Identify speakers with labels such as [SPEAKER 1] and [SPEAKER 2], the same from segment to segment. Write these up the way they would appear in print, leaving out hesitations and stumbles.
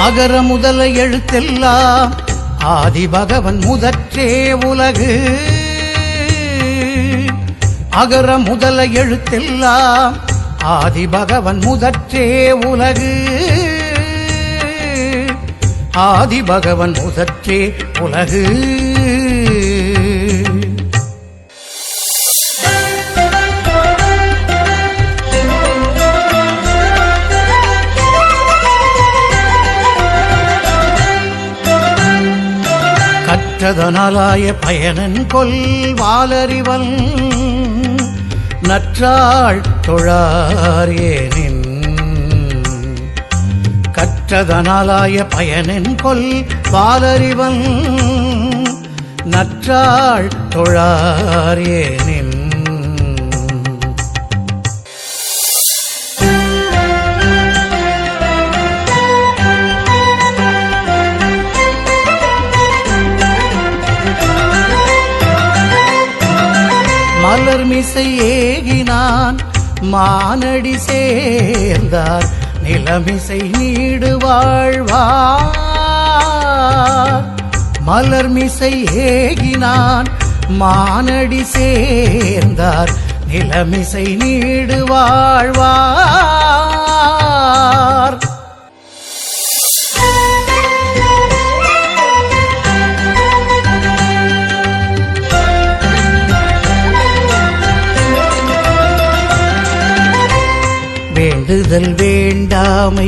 [SPEAKER 1] அகர முதல எழுத்தெல்லாம் ஆதி பகவன் முதற்றே உலகு. அகர முதல எழுத்தெல்லாம் ஆதி பகவன் முதற்றே உலகு. ஆதி பகவன் முதற்றே உலகு. கற்றதனாலாய பயனன் கொல் வாலறிவன் நற்றாள் தொழாரேனின். கற்றதனாலாய பயனன் கொல் வாலறிவன் நற்றாள் தொழாரேனின். மலர்மிசை ஏகினான் மானடி சேர்ந்தார் நிலமிசை நீடு வாழ்வார். மலர்மிசை ஏகினான் மானடி சேர்ந்தார் நிலமிசை நீடு வாழ்வார். வேண்டுதல் வேண்டாமை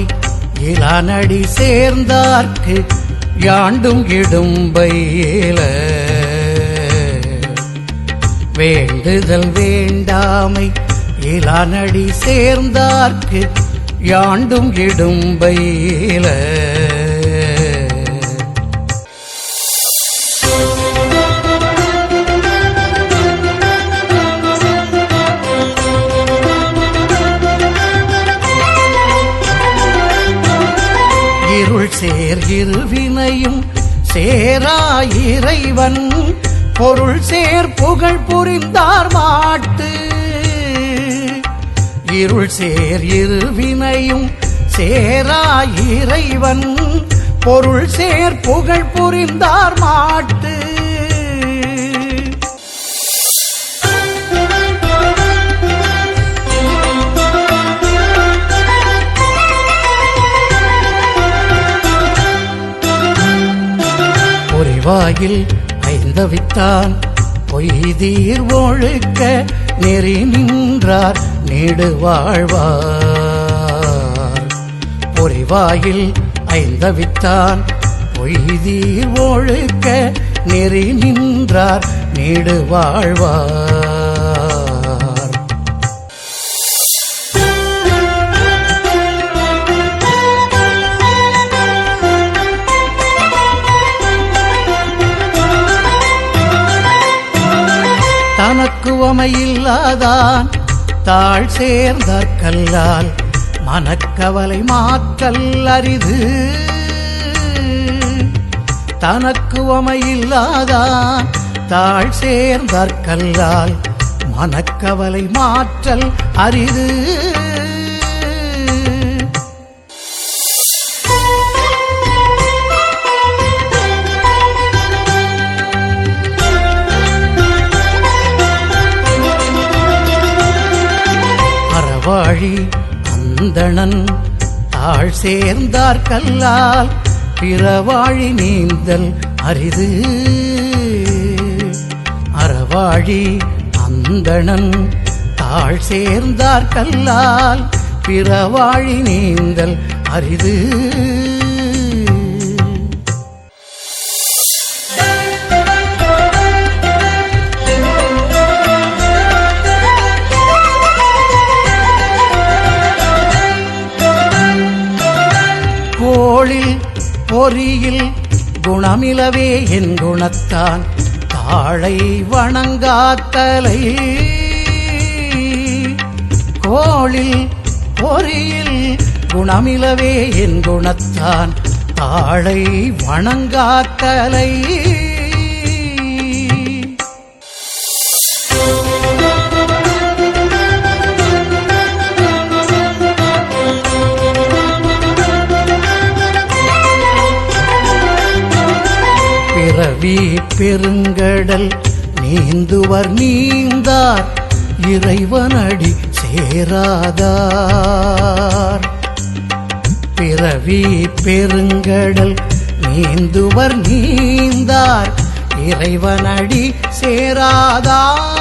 [SPEAKER 1] இலானடி சேர்ந்தார்க்கு யாண்டும் இடும்பையில. வேண்டுதல் வேண்டாமை இலானடி சேர்ந்தார்க்கு யாண்டும் இடும்பையில. இருள் சேர் இருவினையும் சேரா இறைவன் பொருள் சேர் புகழ் புரிந்தார் மாட்டு. இருள் சேர் இருவினையும் சேரா இறைவன் பொருள் சேர் புகழ் புரிந்தார் மாட்டு. பொறிவாயில் ஐந்தவித்தான் பொய்தீர் ஒழுக்க நெறி நின்றார் நீடு வாழ்வார். பொறிவாயில் ஐந்தவித்தான் பொய்தீர் ஒழுக்க நெறி நின்றார் நீடு வாழ்வார். தனக்குவமையில்லாதான் தாழ் சேர்ந்தார் கல்லால் மனக்கவலை மாற்றல் அரிது. தனக்குவமையில்லாதான் தாழ் சேர்ந்தார் கல்லால் மனக்கவலை மாற்றல் அரிது. வாழி அந்தணன் தாழ் சேர்ந்தார் கல்லால் பிறவாழி நீந்தல் அரிது. அறவாழி அந்தணன் தாழ் சேர்ந்தார் கல்லால் பிறவாழி நீந்தல் அரிது. கோளில் பொறியில் குணமிலவே என் குணத்தான் தாழை வணங்காத்தலை. கோளில் பொறியில் குணமிலவே என் குணத்தான் தாழை வணங்காத்தலை. பிறவி பெருங்கடல் நீந்துவர் நீந்தார் இறைவனடி சேராதார். பிறவி பெருங்கடல் நீந்துவர் நீந்தார் இறைவனடி சேராதார்.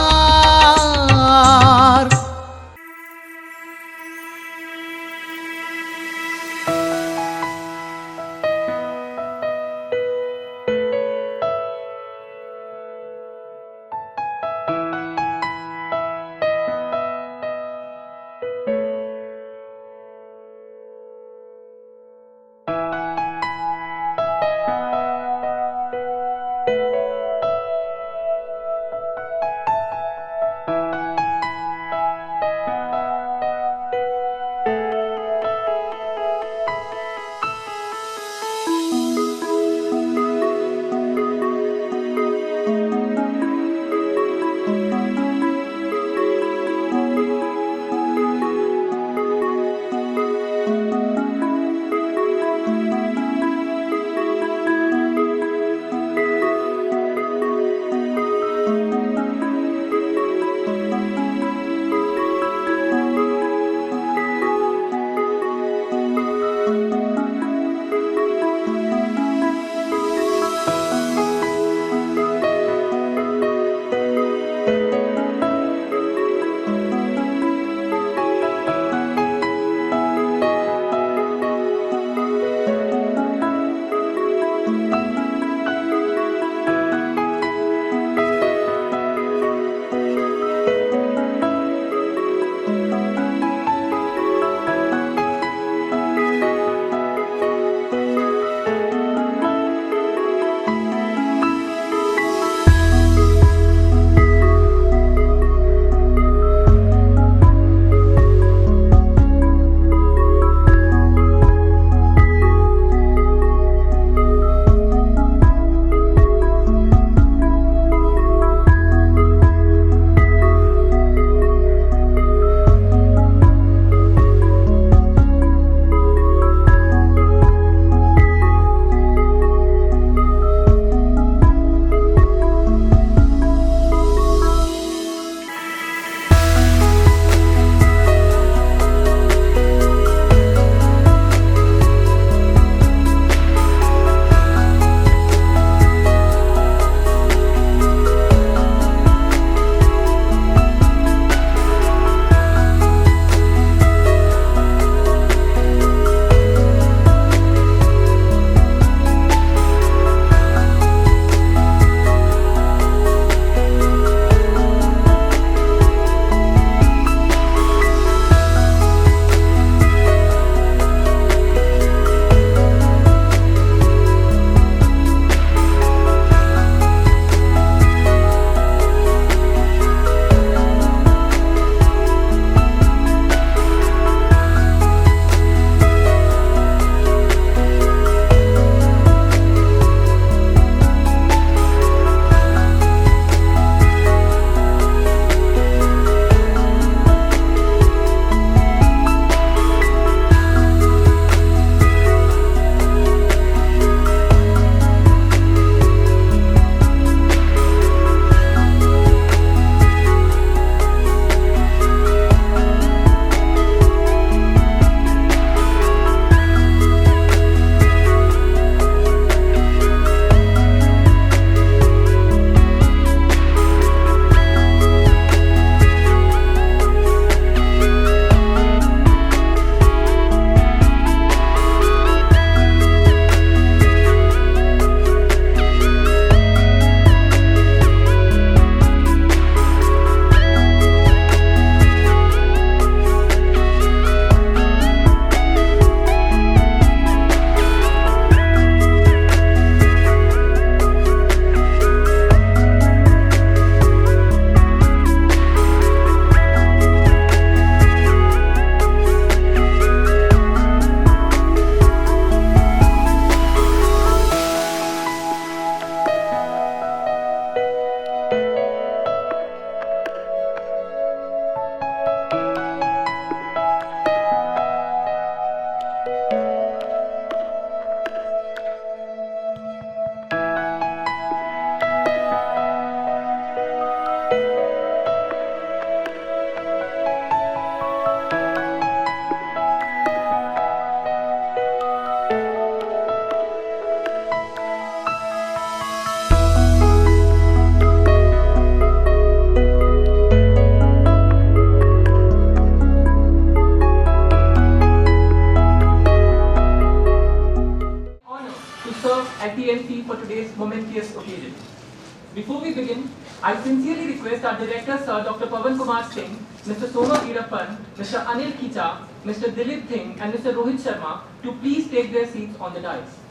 [SPEAKER 2] begin, I sincerely request our Director Sir Dr. Pavan Kumar Singh, Mr. Soma Veerappan, Mr. Anil Khicha, Mr. Dilip Singh and Mr. Rohit Sharma to please take their seats on the dais.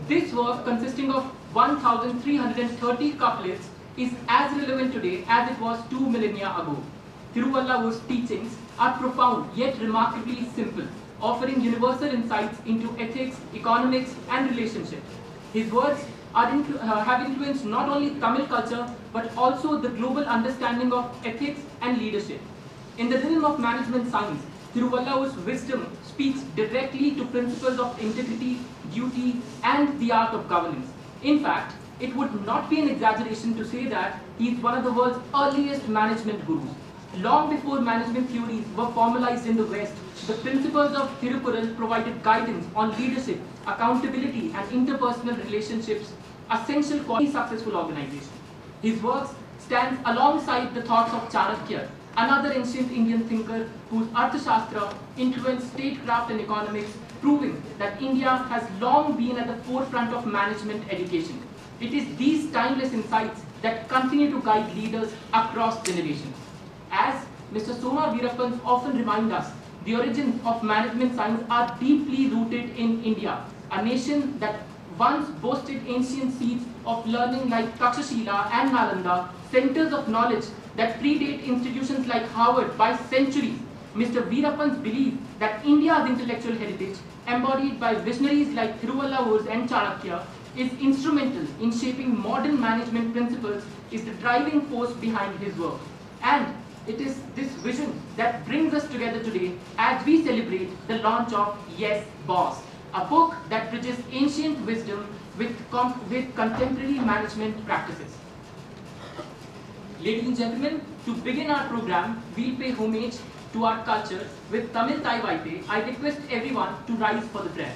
[SPEAKER 2] This work, consisting of 1,330 couplets, is as relevant today as it was 2 millennia ago. Thiruvallur's teachings are profound yet remarkably simple, offering universal insights into ethics, economics, and relationships. His words have influenced not only Tamil culture but also the global understanding of ethics and leadership. In the realm of management science, Thiruvallur's wisdom speaks directly to principles of integrity, duty, and the art of governance. In fact, it would not be an exaggeration to say that he is one of the world's earliest management gurus. Long before management theories were formalized in the West, the principles of Thirukkural provided guidance on leadership, accountability, and interpersonal relationships, essential for any successful organization. His works stand alongside the thoughts of Chanakya, another ancient Indian thinker whose Arthashastra influenced statecraft and economics, proving that India has long been at the forefront of management education. It is these timeless insights that continue to guide leaders across generations. As Mr. Soma Veerappan often reminds us, the origins of management science are deeply rooted in India, a nation that once boasted ancient seeds of learning like Takshashila and Nalanda, centers of knowledge that predate institutions like Harvard by centuries. Mr. Veerappan's belief that India's intellectual heritage, embodied by visionaries like Thiruvallur and Chanakya, is instrumental in shaping modern management principles is the driving force behind his work. And it is this vision that brings us together today as we celebrate the launch of Yes Boss, a book that bridges ancient wisdom with contemporary management practices. Ladies and gentlemen, to begin our program, we'll pay homage to our culture with Tamil Thai Vaite. I request everyone to rise for the prayer.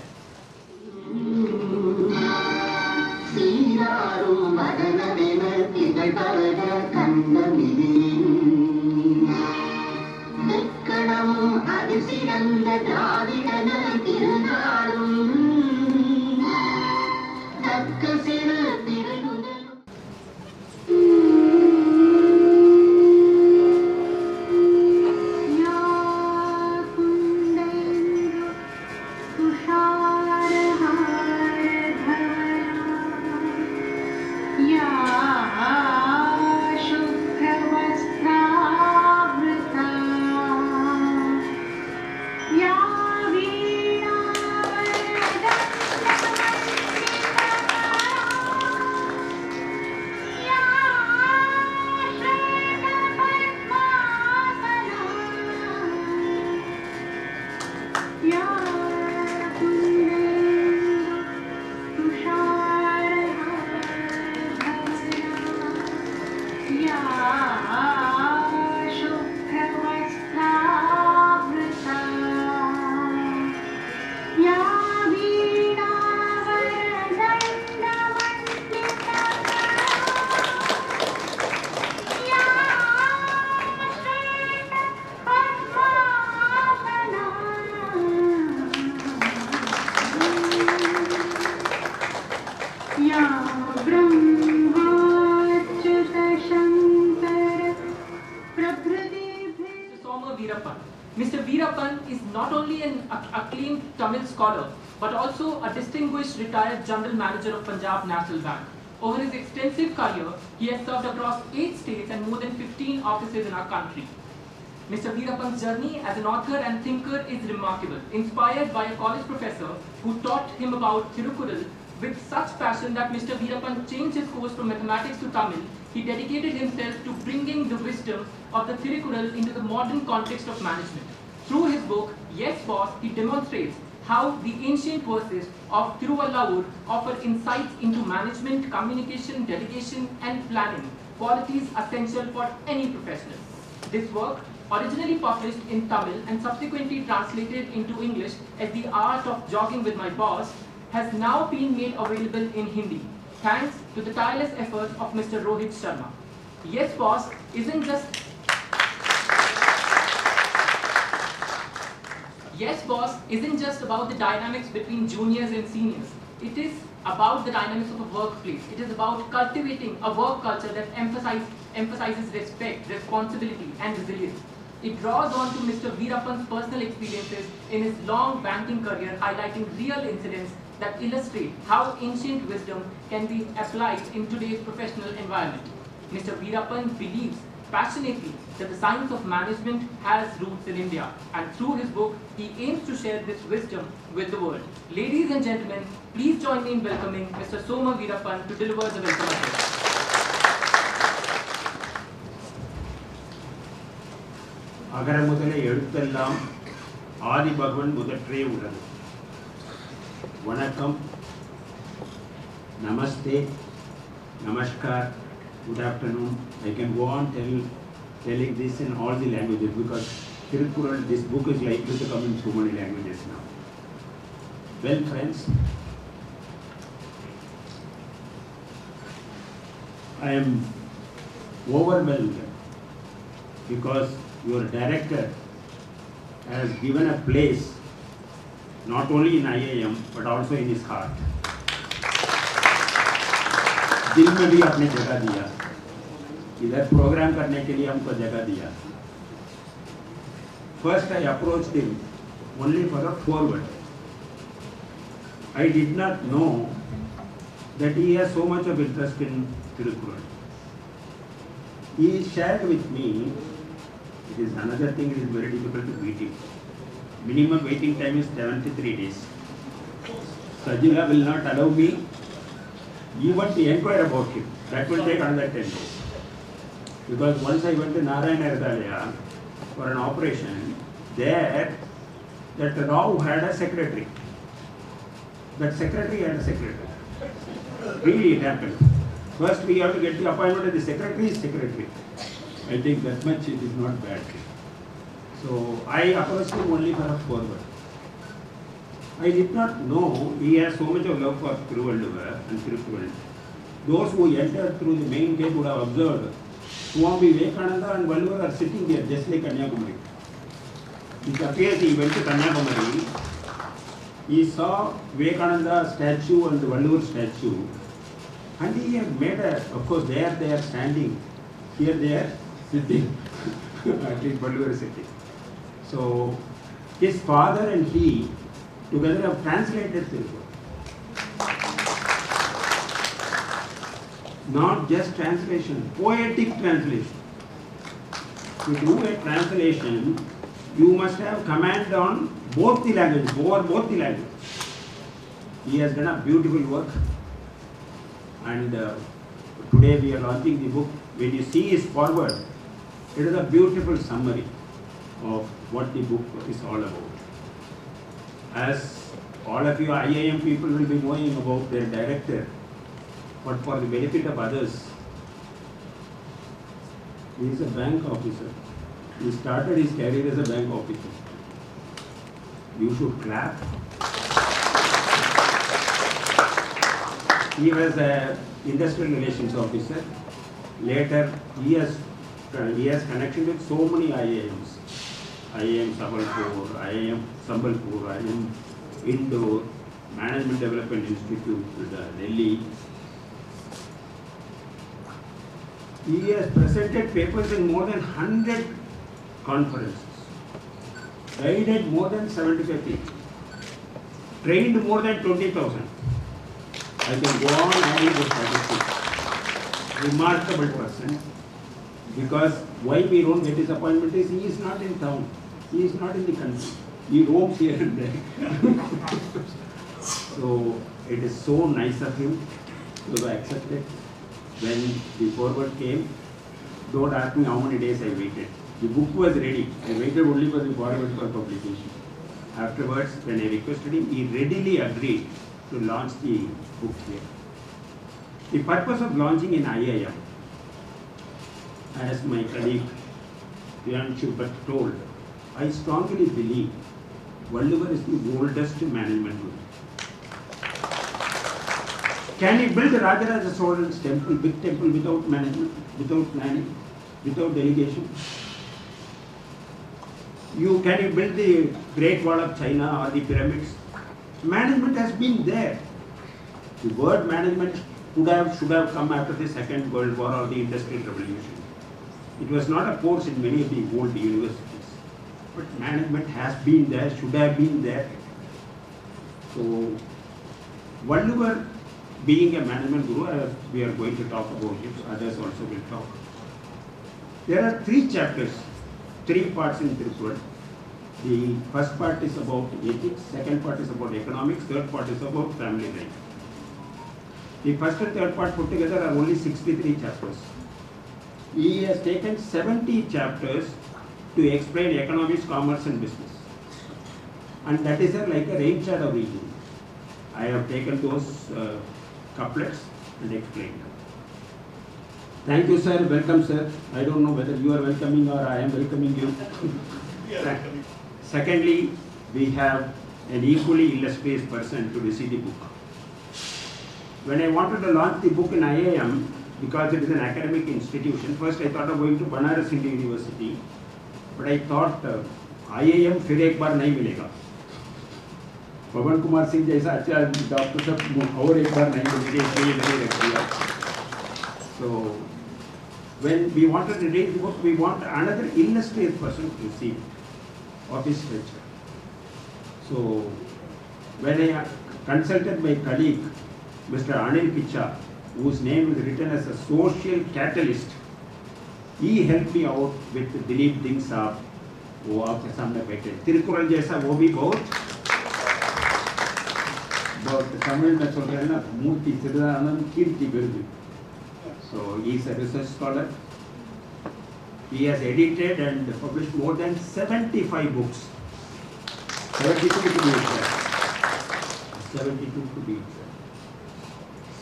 [SPEAKER 2] Mr. Veerappan is not only an acclaimed Tamil scholar, but also a distinguished retired general manager of Punjab National Bank. Over his extensive career, he has served across 8 states and more than 15 offices in our country. Mr. Veerappan's journey as an author and thinker is remarkable, inspired by a college professor who taught him about Thirukkural with such passion that Mr. Veerappan changed his course from mathematics to Tamil. He dedicated himself to bringing the wisdom of the Thirukkural into the modern context of management. Through his book, Yes Boss, he demonstrates how the ancient verses of Tiruvallavur offer insights into management, communication, delegation, and planning, qualities essential for any professional. This work, originally published in Tamil and subsequently translated into English as The Art of Jogging with My Boss, has now been made available in Hindi, thanks to the tireless efforts of Mr. Rohit Sharma. Yes Boss isn't just about the dynamics between juniors and seniors. It is about the dynamics of a workplace. It is about cultivating a work culture that emphasizes respect, responsibility, and resilience. It draws on to Mr. Veerappan's personal experiences in his long banking career, highlighting real incidents that illustrate how ancient wisdom can be applied in today's professional environment. Mr. Veerappan believes passionately that the science of management has roots in India, and through his book, he aims to share this wisdom with the world. Ladies and gentlemen, please join me in welcoming Mr. Soma Veerappan to deliver the welcome address.
[SPEAKER 3] அகர முதல எழுத்தெல்லாம் ஆதி பகவன் முதற்றே உள்ளது. வணக்கம், நமஸ்தே, நமஸ்கார், good afternoon. I can go on telling this in all the languages because Tirukkural, this book is likely to come in so many languages now. Well friends, I am overwhelmed because your director has given a place not only in IIM but also in his heart. दिल में भी आपने जगह दिया, इधर programme करने के लिए हमको जगह दिया. First I approached him only for a forward. I did not know that he has so much of interest in Tirukkural. He shared with me. It is another thing, it is very difficult to beat him. Minimum waiting time is 73 days. Sajila will not allow me even to inquire about him. That will take another 10 days. Because once I went to Narayana Hridaya for an operation, there that Rao had a secretary. That secretary had a secretary. Really it happened. First we have to get the appointment of the secretary's secretary. I think that much it is not bad. So I approached him only for a forward. I did not know he has so much of love for Tiruvalluvar and Tirukkural. Those who entered through the main gate would have observed Swami Vivekananda and Valluvar are sitting there just like Kanyakumari. It appears he went to Kanyakumari, he saw Vivekananda statue and the Valluvar statue, and he had made a, of course there they are standing, here they are sitting, at least Valluvar is sitting. So his father and he together have translated Tirukkural. Not just translation, poetic translation. To do a translation, you must have command on both the languages, over both the languages. He has done a beautiful work, and today we are launching the book. When you see his foreword, it is a beautiful summary of what the book is all about. As all of you IIM people will be knowing about their director, but for the benefit of others, he is a bank officer. He started his career as a bank officer. You should clap. He was an industrial relations officer. Later, he has connection with so many IIMs. IIM Sambalpur, IIM Indore, Management Development Institute, Delhi. He has presented papers in more than 100 conferences, guided more than 75 people, trained more than 20,000. I can go on adding the statistics. Remarkable person. Because why we don't get his appointment is he is not in town. He is not in the country. He roams here and there. So it is so nice of him to accept it. When the forward came, don't ask me how many days I waited. The book was ready. I waited only for the forward for publication. Afterwards, when I requested him, he readily agreed to launch the book here. The purpose of launching in IIM, as my colleague Priyan Chupat told, I strongly believe Valluvar is the oldest management guru. Can he build Rajaraja Cholan's temple, big temple, without management, without planning, without delegation? Can you build the Great Wall of China or the pyramids? Management has been there. The word management should have come after the Second World War or the Industrial Revolution. It was not a course in many of the old universities. But management has been there, should have been there. So, Valluvar being a management guru, we are going to talk about it, others also will talk. There are 3 chapters, 3 parts in Tirukkural. The first part is about ethics, second part is about economics, third part is about family life. The first and third part put together are only 63 chapters. He has taken 70 chapters to explain economics, commerce and business. And that is like a rain shadow reading. I have taken those couplets and explained them. Thank you, sir. Welcome, sir. I don't know whether you are welcoming or I am welcoming you. Secondly, we have an equally illustrious person to receive the book. When I wanted to launch the book in IIM, because it is an academic institution, first I thought of going to Banaras Hindu University, but I thought IIM फिर एक बार नहीं मिलेगा. पवन कुमार सिंह जैसा अच्छा doctor सब और एक बार नहीं मिलेगा, इसलिए मैंने रख दिया. So when we wanted to read the book, we want another illustrious person to receive of his stature. So when I consulted my colleague, Mr. Anil Kicha, whose name is written as a social catalyst, he helped me out with Dilip Ding Saab. वो आपके सामने बैठे तिरुकुरल जैसा वो भी बहुत तमिल में चल रहे हैं ना मूर्ति तिरुदानंद कीर्ति बिरदु. So he is a research scholar. He has edited and published more than 75 books. 72 to be exact. 72 to be exact.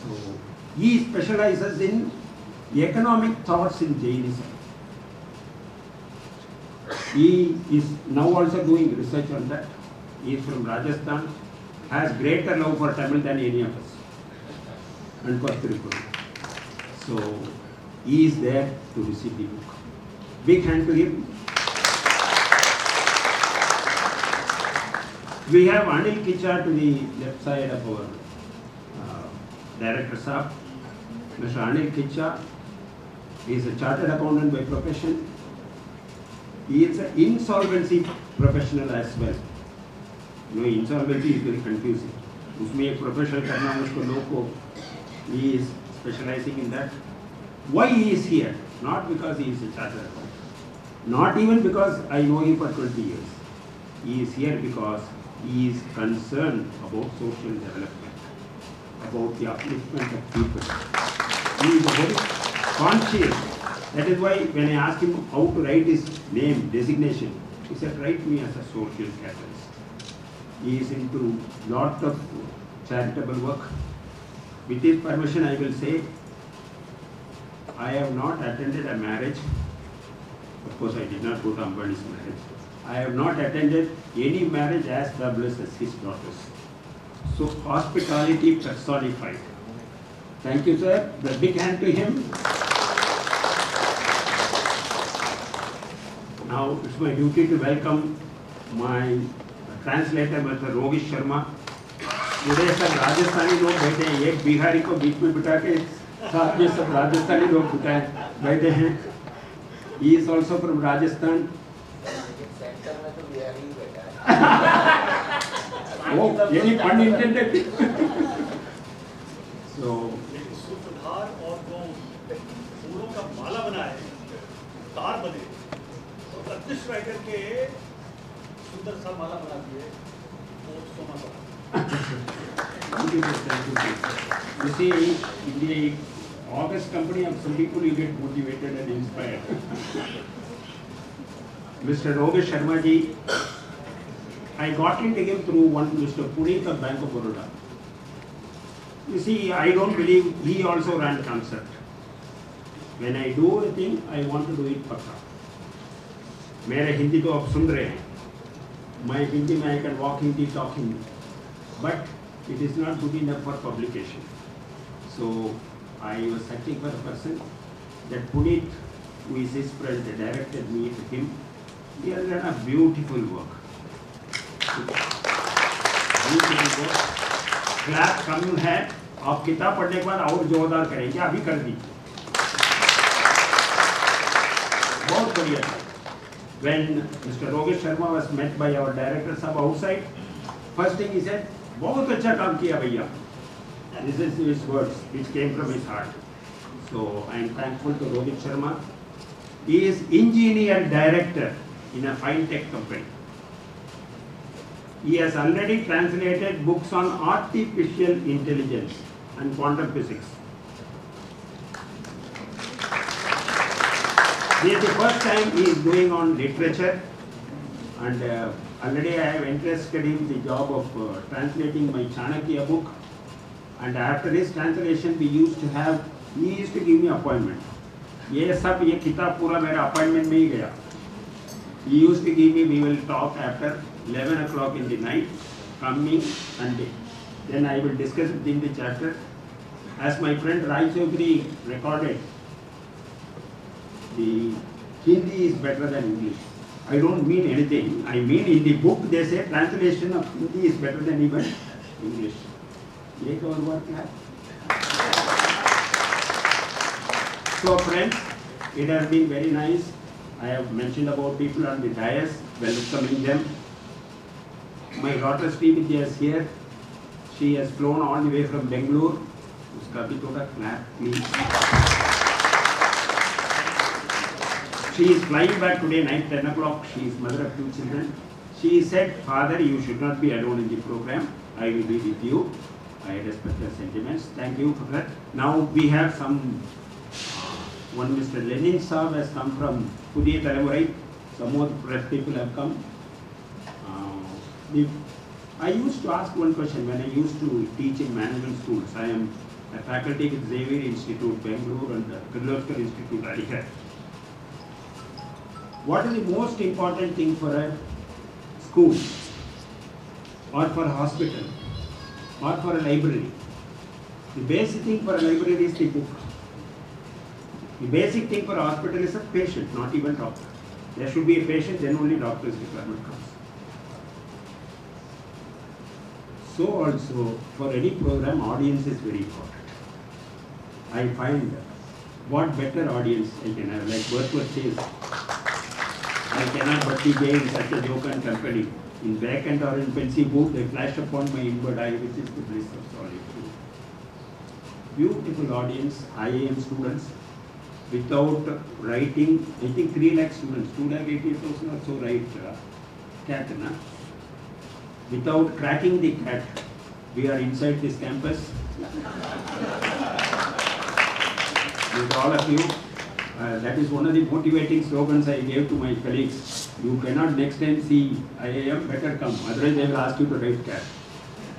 [SPEAKER 3] So he specializes in economic thoughts in Jainism. He is now also doing research on that. He is from Rajasthan, has greater love for Tamil than any of us, and for Tirupur. So he is there to receive the book. Big hand to him. We have Anil Kicha to the left side of our Director Saab. Mr. Anil Kicha is a chartered accountant by profession. He is an insolvency professional as well. You know, insolvency is very confusing. उसमें एक professional करना उसको लोग को, he is specializing in that. Why he is here? Not because he is a chartered accountant. Not even because I know him for 20 years. He is here because he is concerned about social development, about the upliftment of people. He is very conscious. That is why when I asked him how to write his name, designation, he said, write me as a social catalyst. He is into lot of charitable work. With his permission, I will say, I have not attended a marriage. Of course, I did not go to Ambani's marriage. I have not attended any marriage as fabulous as his daughter's. So, hospitality personified. Thank you, sir. The big hand to him. Now, it's my duty to welcome my translator, Mr. Rogish Sharma. Today, सब राजस्थानी लोग बैठे हैं. एक बिहारी को बीच में बिठा के साथ में सब राजस्थानी लोग बैठे हैं. He is also from Rajasthan. Oh, any pun intended? So.
[SPEAKER 4] सूत्रधार और जो फूलों का माला बना है, तार बने, तो अतिश राइटर के सुंदर सा माला बना दिए, वो सोना बना.
[SPEAKER 3] Thank you. You see, in the August company of some people, you get motivated and inspired. Mr. Rogish Sharma ji I got into him through one Mr. Puneet of Bank of Baroda. You see, I don't believe he also ran concept. When I do a thing, I want to do it pakka. मेरे हिंदी तो आप सुन रहे हैं. My Hindi में I can walk Hindi talking, but it is not good enough for publication. So I was searching for a person that Puneet, who is his friend, directed me to him. He has done a beautiful work. Beautiful work. Class कम है, आप किताब पढ़ने के बाद और जोरदार करेंगे, अभी कर दीजिए. बहुत बढ़िया था. When Mr. Rogesh Sharma was met by our director sab outside, first thing he said, बहुत अच्छा काम किया भैया. This is his words, which came from his heart. So I am thankful to Rogesh Sharma. He is engineer director in a fine tech company. He has already translated books on artificial intelligence and quantum physics. This is the first time he is doing on literature, and already I have entrusted him the job of translating my Chanakya book. And after his translation, he used to give me appointment. ये सब ये किताब पूरा मेरा appointment में ही गया. He used to give me, we will talk after 11 o'clock in the night, coming Sunday. Then I will discuss within the chapter. As my friend Rai Chaudhary recorded, the Hindi is better than English. I don't mean anything. I mean in the book they say translation of Hindi is better than even English. ये तो और बात क्या है? So friends, it has been very nice. I have mentioned about people on the dais, welcoming them. My daughter Srividya is here. She has flown all the way from Bangalore. उसका भी थोड़ा clap please. She is flying back today night 10 o'clock. She is mother of 2 children. She said, Father, you should not be alone in the program. I will be with you. I respect your sentiments. Thank you for that. Now we have some, one Mr. Lenin Saab has come from Pudhiya Talamurai. Some more press people have come. I used to ask one question when I used to teach in management schools. I am a faculty with Xavier Institute, Bangalore, and Kirloskar Institute, Aligarh. What is the most important thing for a school or for a hospital or for a library? The basic thing for a library is the book. The basic thing for a hospital is a patient, not even doctor. There should be a patient, then only doctor's requirement comes. So also, for any program, audience is very important. I find what better audience I can have, like Wordsworth says, I cannot but be gay in such a jocund company. In vacant or in pensive mood, they flash upon my inward eye, which is the bliss of solitude. Beautiful audience, IIM students, without writing, I think 3 lakh students, 2,80,000 or so write CAT. Without cracking the CAT, we are inside this campus. With all of you. That is one of the motivating slogans I gave to my colleagues. You cannot next time see IIM, better come. Otherwise they will ask you to write CAT.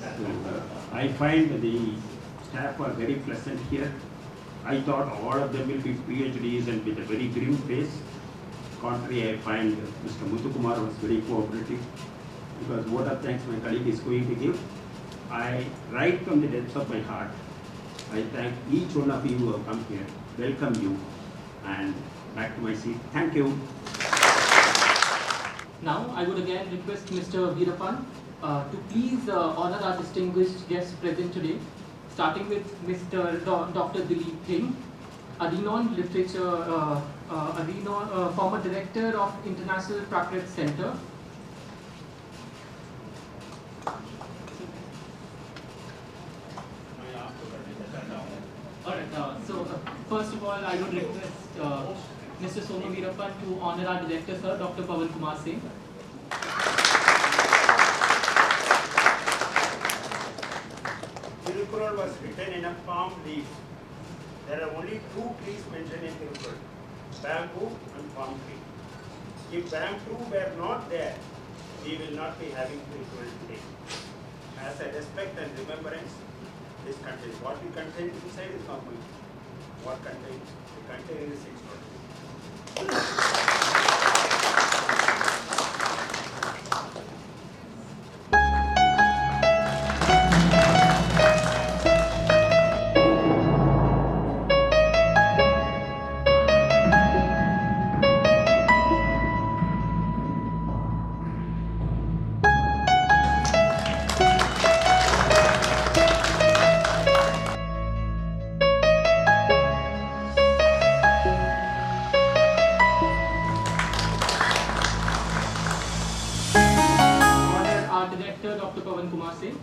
[SPEAKER 3] So, I find the staff are very pleasant here. I thought all of them will be PhDs and with a very grim face. Contrary, I find Mr. Muthukumar was very cooperative. Because vote of thanks my colleague is going to give. I, right from the depths of my heart, I thank each one of you who have come here. Welcome you. And back to my seat. Thank you.
[SPEAKER 2] Now, I would again request Mr. Veerappan to please honor our distinguished guests present today, starting with Mr. Dr. Dilip Singh, a renowned literature, former director of International Prakrit Center. Alright, so first of all, I would request Mr. Sonu Veerappan to honor our director, sir, Dr. Pawan Kumar Singh.
[SPEAKER 3] Tirukkural was written in a palm leaf. There are only 2 trees mentioned in Tirukkural, bamboo and palm tree. If bamboo were not there,
[SPEAKER 5] he will not be having ritual today. As a respect and remembrance, this contains. What we contain inside is normal. What contains? The container is extraordinary.
[SPEAKER 2] Order Art Director Dr. Pawan Kumar Singh.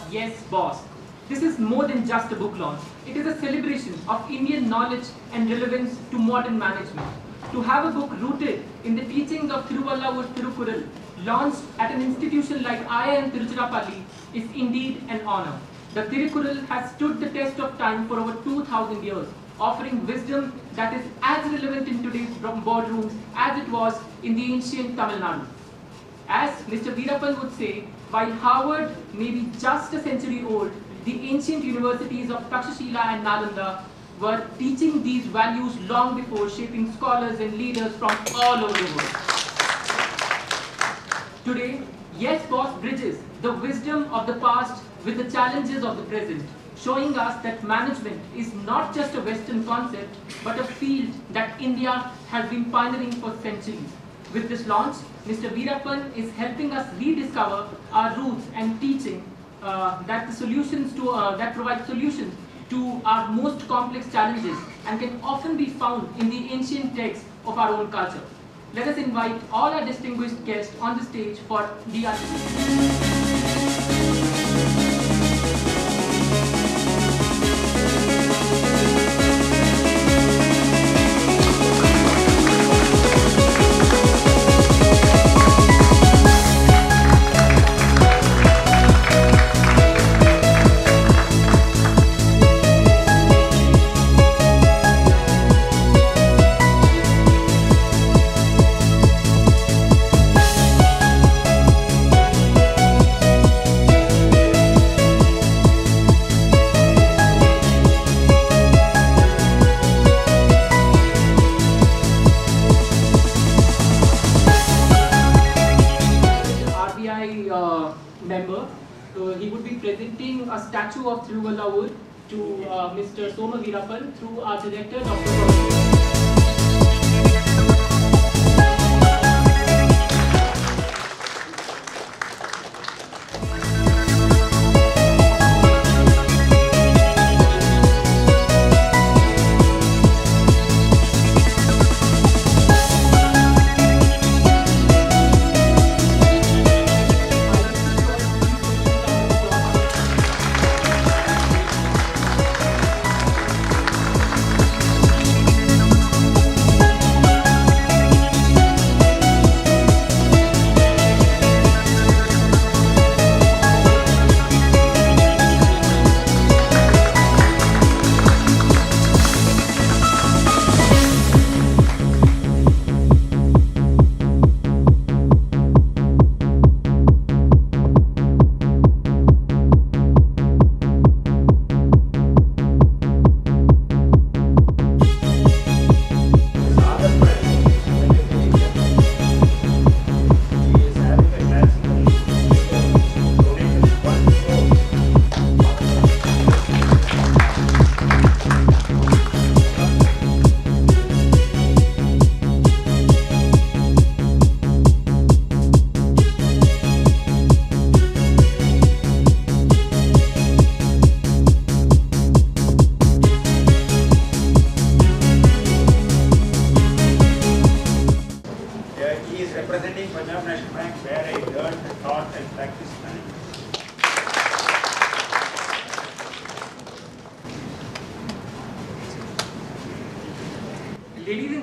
[SPEAKER 2] Yes, Boss. This is more than just a book launch. It is a celebration of Indian knowledge and relevance to modern management. To have a book rooted in the teachings of Thiruvallur Thirukkural launched at an institution like IIM Tiruchirappalli is indeed an honor. The Thirukkural has stood the test of time for over 2000 years, offering wisdom that is as relevant in today's boardrooms as it was in the ancient Tamil Nadu. As Mr. Veerappan would say, while Harvard may be just a century old, the ancient universities of Takshashila and Nalanda were teaching these values long before, shaping scholars and leaders from all over the world. Today, Yes Boss bridges the wisdom of the past with the challenges of the present, showing us that management is not just a Western concept, but a field that India has been pioneering for centuries. With this launch, Mr. Veerappan is helping us rediscover our roots and teaching that provide solutions to our most complex challenges and can often be found in the ancient texts of our own culture. Let us invite all our distinguished guests on the stage for the member. He would be presenting a statue of Thiruvallur to Mr. Soma Veerappan through our director, Dr.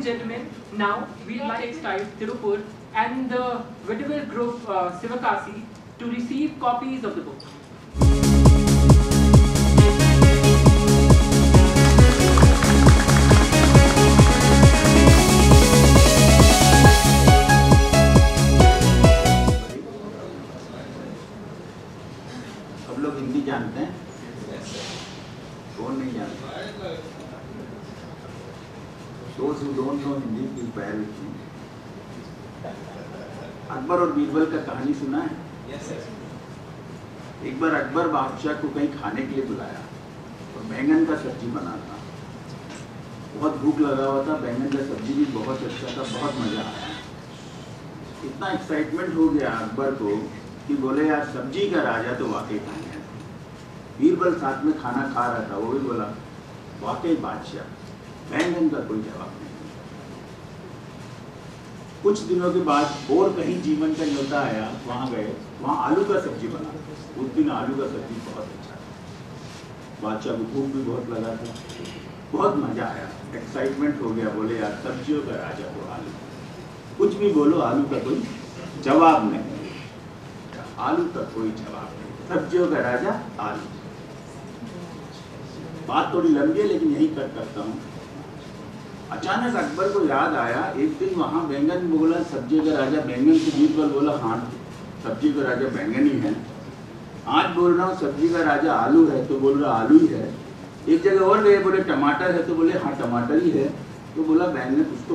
[SPEAKER 2] and gentlemen, now we'd like Textiles Tirupur and the Vetiver Group Sivakasi to receive copies of the book.
[SPEAKER 5] अब लोग हिंदी जानते हैं? कौन नहीं जानता? Those who don't know Hindi, please bear with me. Akbar और बीरबल का कहानी सुना है? एक बार अकबर बादशाह को कहीं खाने के लिए बुलाया और बैंगन का सब्जी बना था। बहुत भूख लगा हुआ था, बैंगन का सब्जी भी बहुत अच्छा था, बहुत मजा आया। इतना एक्साइटमेंट हो गया अकबर को कि बोले यार सब्जी का राजा तो वाकई बन गया। बीरबल साथ में खाना खा रहा था, वो भी बोला वाकई बादशाह, बैंगन का कोई जवाब नहीं। कुछ दिनों के बाद और कहीं जीवन का न्योता आया, वहां गए, वहां आलू का सब्जी बना। उस दिन आलू का सब्जी बहुत अच्छा था। बादशाह को भूख भी बहुत लगा था, बहुत मजा आया, एक्साइटमेंट हो गया। बोले यार सब्जियों का राजा तो आलू, कुछ भी बोलो आलू का कोई जवाब नहीं, आलू का कोई जवाब नहीं, सब्जियों का राजा आलू। बात थोड़ी लंबी है लेकिन यही कट करता हूँ। अचानक अकबर को याद आया, एक दिन वहां बैंगन बोला सब्जी का राजा बैंगन, से बीरबल बोला हाँ सब्जी का राजा बैंगन ही है। आज बोल रहा हूँ सब्जी का राजा आलू है, तो बोल रहा आलू ही है। एक जगह और गए, बोले टमाटर है, तो बोले हाँ टमाटर ही है। तो बोला बैंगन कुछ तो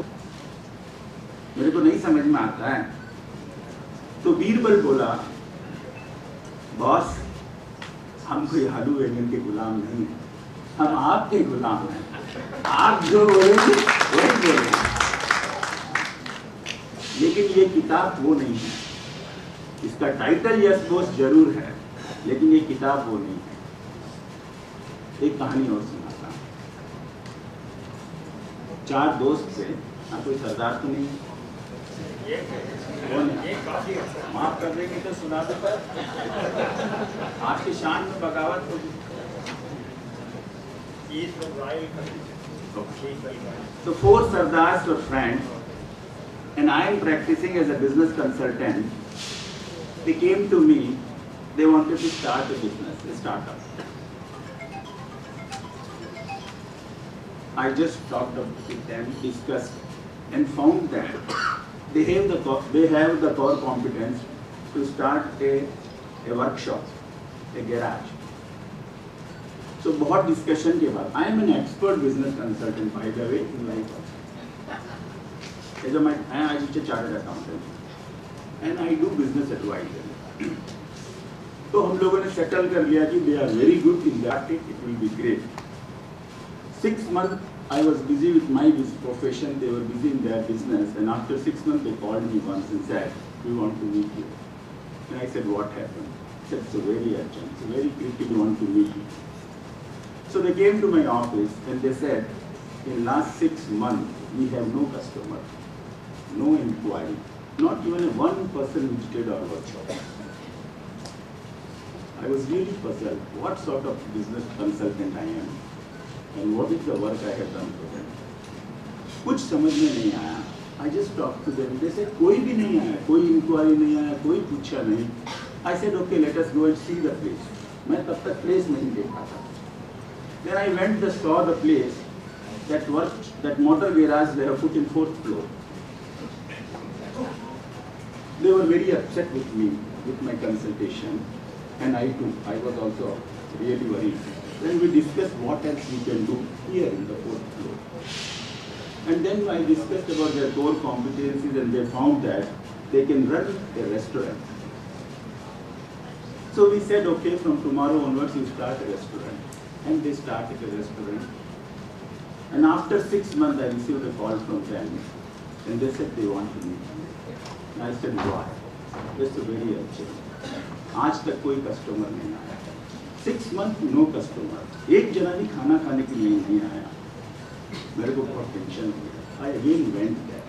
[SPEAKER 5] मेरे को नहीं समझ में आता है। तो बीरबल बोला बॉस, हम कोई आलू बैंगन के गुलाम नहीं है, हम आपके गुलाम हैं, आप जो बोलेंगे वही बोलेंगे। लेकिन ये किताब वो नहीं है, इसका टाइटल यस बॉस जरूर है, लेकिन ये किताब वो नहीं है। एक कहानी और सुनाता हूं। 4 दोस्त थे, हाँ कोई सरदार तो नहीं है? माफ कर देंगे तो सुना देता। आपकी शान में बगावत होगी। So 4 Sardars were friends, and I am practicing as a business consultant. They came to me, they wanted to start a business, a startup. I just talked with them, discussed, and found that they have the core competence to start a workshop, a garage. So बहुत discussion के बाद, I am an expert business consultant by the way in life. I am a chartered accountant, and I do business advisory. तो हम लोगों ने settle कर लिया कि they are very good in that, it will be great. 6 months I was busy with my profession, they were busy in their business, and after 6 months they called me once and said, we want to meet you. And I said, what happened? I said, it's very urgent, it's very critical, we want to meet you. So they came to my office and they said, in last 6 months, we have no customer, no inquiry, not even one person visited our workshop. I was really puzzled, what sort of business consultant I am and what is the work I have done for them. कुछ समझ में नहीं आया. I just talked to them. They said, कोई भी नहीं आया, कोई inquiry नहीं आया, कोई पूछा नहीं. I said, okay, let us go and see the place. मैं तब तक place नहीं देखा था. Then I went and saw the place, that motor garage they have put in 4th floor. They were very upset with me, with my consultation, and I too, I was also really worried. Then we discussed what else we can do here in the 4th floor. And then I discussed about their core competencies, and they found that they can run a restaurant. So we said, okay, from tomorrow onwards you start a restaurant. And they started a restaurant. And after 6 months, I received a call from them, and they said they want to meet me. And I said, why? That's very urgent. आज तक कोई customer नहीं आया. 6 months, no customer. एक जना भी खाना खाने के लिए नहीं आया. मेरे को बहुत टेंशन हो गया. I again went there,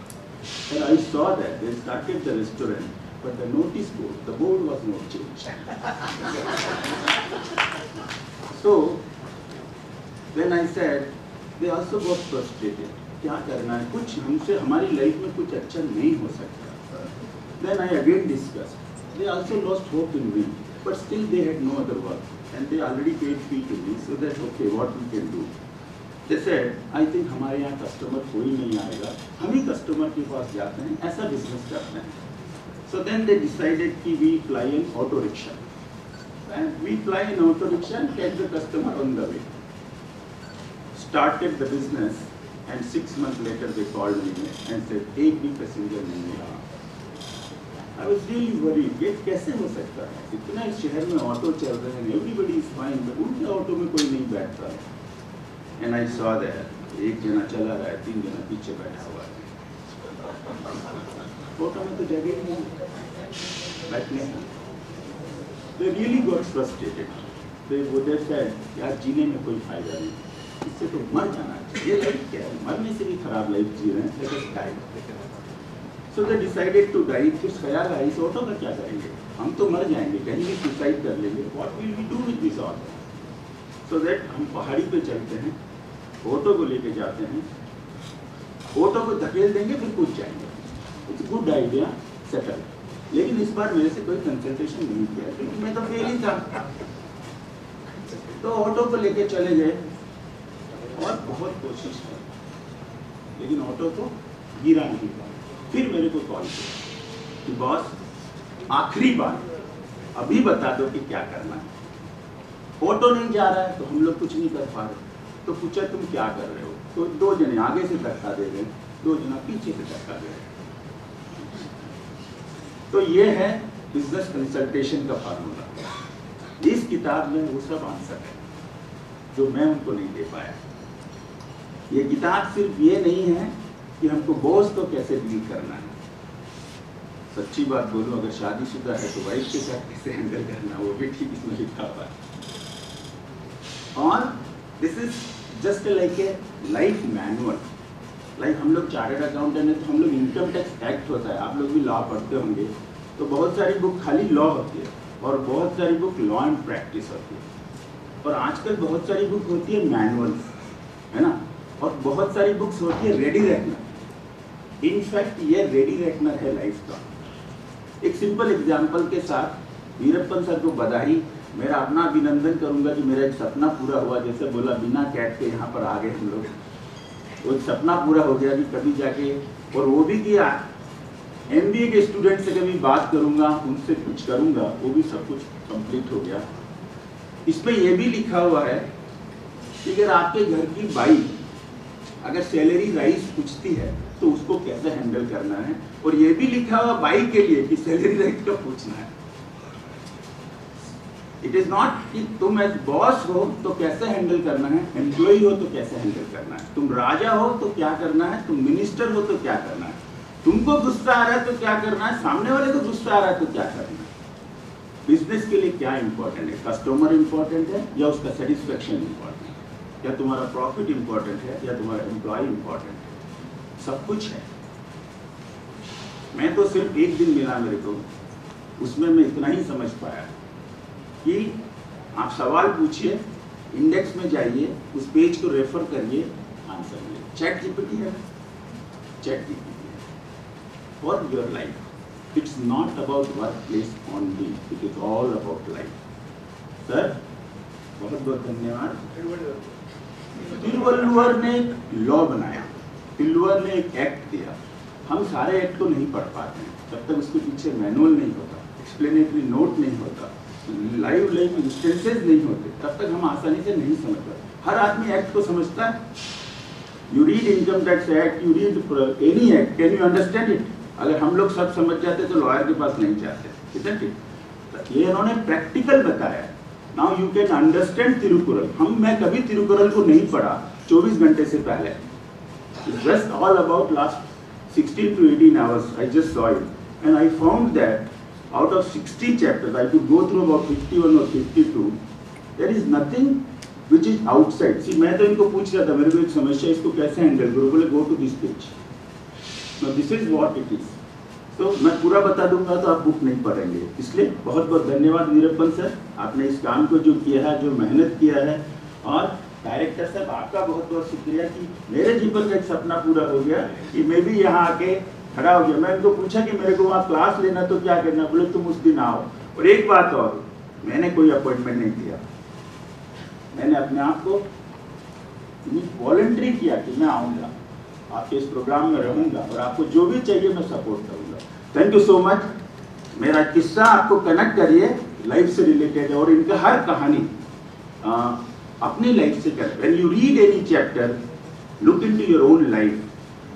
[SPEAKER 5] and I saw that they started the restaurant, but the notice board, the board was not changed. So then I said, they also got frustrated.
[SPEAKER 6] क्या करना है, कुछ हमसे हमारी लाइफ में कुछ अच्छा नहीं हो सकता. Then I again discussed. They also lost hope in me, but still they had no other work, and they already paid fee to me. So that okay, what we can do? They said, I think हमारे यहाँ customer कोई नहीं आएगा, हम ही customer के पास जाते हैं, ऐसा बिजनेस करते हैं. So then they decided कि we fly an auto rickshaw. And we fly an auto rickshaw and catch the customer on the way. Started the business, and 6 months later they called me and said, एक भी passenger नहीं मिला. I was really worried. ये कैसे हो सकता है? इतना इस शहर में ऑटो चल रहे हैं, everybody is fine, but उनके ऑटो में कोई नहीं बैठता है. And I saw that एक जना चला रहा है, 3 जना पीछे बैठा हुआ है. ऑटो में तो जगह ही नहीं बैठने का. They really got frustrated. They said, यार जीने में कोई फायदा नहीं, इससे तो मर जाना चाहिए. ये लाइफ क्या है? मरने से भी खराब लाइफ जी रहे हैं. Let us die. So they decided to die. फिर ख्याल आया इस ऑटो का क्या करेंगे, हम तो मर जाएंगे, कहीं भी सुसाइड कर लेंगे. What will we do with this auto? So that हम पहाड़ी पे चलते हैं, ऑटो को लेके जाते हैं, ऑटो को धकेल देंगे, फिर कूद जाएंगे. It's good idea, settle. लेकिन इस बार मेरे से कोई कंसल्टेशन नहीं किया क्योंकि मैं तो फेल ही था. तो ऑटो को लेके चले गए और बहुत कोशिश की, लेकिन ऑटो को गिरा नहीं पाया. फिर मेरे को कॉल किया कि बॉस आखिरी बार अभी बता दो कि क्या करना है. ऑटो नहीं जा रहा है तो हम लोग कुछ नहीं कर पा रहे. तो पूछा तुम क्या कर रहे हो? तो 2 जने आगे से धक्का दे रहे, 2 जना पीछे से धक्का दे रहे. तो ये है बिजनेस कंसल्टेशन का फार्मूला. इस किताब में वो सब आंसर है जो मैं उनको नहीं दे पाया. ये किताब सिर्फ ये नहीं है कि हमको बॉस को कैसे डील करना है. सच्ची बात बोलूं, अगर शादीशुदा है तो वाइफ के साथ कैसे हैंडल करना, वो भी ठीक इसमें लिखा हुआ है. और this is just like a life manual. Like हम लोग चार्टर्ड अकाउंटेंट है तो हम लोग इनकम टैक्स एक्ट होता है, आप लोग भी लॉ पढ़ते होंगे, तो बहुत सारी बुक खाली लॉ होती है और बहुत सारी बुक लॉ एंड प्रैक्टिस होती है. और आजकल बहुत सारी बुक होती है मैनुअल्स, है ना, और बहुत सारी बुक्स होती है रेडी रेकनर. इनफैक्ट ये रेडी रेकनर है लाइफ का. एक सिंपल एग्जांपल के साथ वीरप्पन सर को बधाई. मेरा अपना अभिनंदन करूंगा कि मेरा एक सपना पूरा हुआ. जैसे बोला बिना कैट के यहाँ पर आ गए हम लोग, वो सपना पूरा हो गया कि कभी जाके, और वो भी किया. MBA के स्टूडेंट से कभी बात करूंगा, उनसे कुछ करूंगा, वो भी सब कुछ कंप्लीट हो गया. इसमें यह भी लिखा हुआ है कि अगर आपके घर की बाई अगर सैलरी राइज पूछती है तो उसको कैसे हैंडल करना है. और ये भी लिखा हुआ बाई के लिए कि सैलरी राइज का पूछना है. इट इज नॉट कि तुम एज बॉस हो तो कैसे हैंडल करना है, एम्प्लॉई हो तो कैसे हैंडल करना है, तुम राजा हो तो क्या करना है, तुम मिनिस्टर हो तो क्या करना है, तुमको गुस्सा आ रहा है तो क्या करना है, सामने वाले को गुस्सा आ रहा है तो क्या करना है. बिजनेस के लिए क्या इंपॉर्टेंट है, कस्टमर इंपॉर्टेंट है या उसका सेटिस्फेक्शन इंपॉर्टेंट है, या तुम्हारा प्रॉफिट इंपॉर्टेंट है या तुम्हारा एम्प्लॉय इंपॉर्टेंट है. सब कुछ है. मैं तो सिर्फ एक दिन मिला मेरे को, उसमें मैं इतना ही समझ पाया कि आप सवाल पूछिए, इंडेक्स में जाइए, उस पेज को रेफर करिए, आंसर मिले. चैट जीपीटी है, चैट जीपीटी है for your life. It's not about work place only, it is all about life. Sir बहुत बहुत धन्यवाद. तिरुवल्लुवर ने एक लॉ बनाया, तिरुवल्लुवर ने एक एक्ट दिया. हम सारे एक्ट को नहीं पढ़ पाते हैं जब तक उसके पीछे मैनुअल नहीं होता, एक्सप्लेनेटरी नोट नहीं होता, लाइव इंस्टेंसेस नहीं होते, तब तक हम आसानी से नहीं समझ पाते. हर आदमी एक्ट को समझता है. You read income tax act, you read any act, can you understand it. अगर हम लोग सब समझ जाते तो लॉयर के पास नहीं जाते, isn't it? ये इन्होंने प्रैक्टिकल बताया. Now you can understand Tirukkural. मैं कभी तिरुकुरल को नहीं पढ़ा 24 घंटे से पहले. It's just all about last 16 to 18 hours. I just saw it, and I found that out of 60 chapters, I could go through about 51 or 52. There is nothing which is outside. See, मैं तो इनको पूछ रहा था, मेरे को एक समस्या, इसको कैसे हैंडल करूँ. बोले go to this page. Now this is what it is. तो मैं पूरा बता दूंगा तो आप बुक नहीं पढ़ेंगे. इसलिए बहुत बहुत धन्यवाद वीरप्पन सर, आपने इस काम को जो किया है, जो मेहनत किया है, और डायरेक्टर साहब आपका बहुत बहुत शुक्रिया कि मेरे जीवन का एक सपना पूरा हो गया कि मैं भी यहाँ आके खड़ा हो गया। मैं उनको पूछा कि मेरे को वहाँ क्लास लेना तो क्या करना, बोले तुम उस दिन आओ। और एक बात और, मैंने कोई अपॉइंटमेंट नहीं दिया, मैंने अपने आप को वॉलंटरी किया कि मैं आऊँगा आपके इस प्रोग्राम में, रहूँगा और आपको जो भी चाहिए मैं सपोर्ट करूँगा। Thank you so much. मेरा किस्सा आपको कनेक्ट करिए, लाइफ से रिलेटेड है और इनका हर कहानी अपनी लाइफ से कर। When you read any chapter, look into your own life,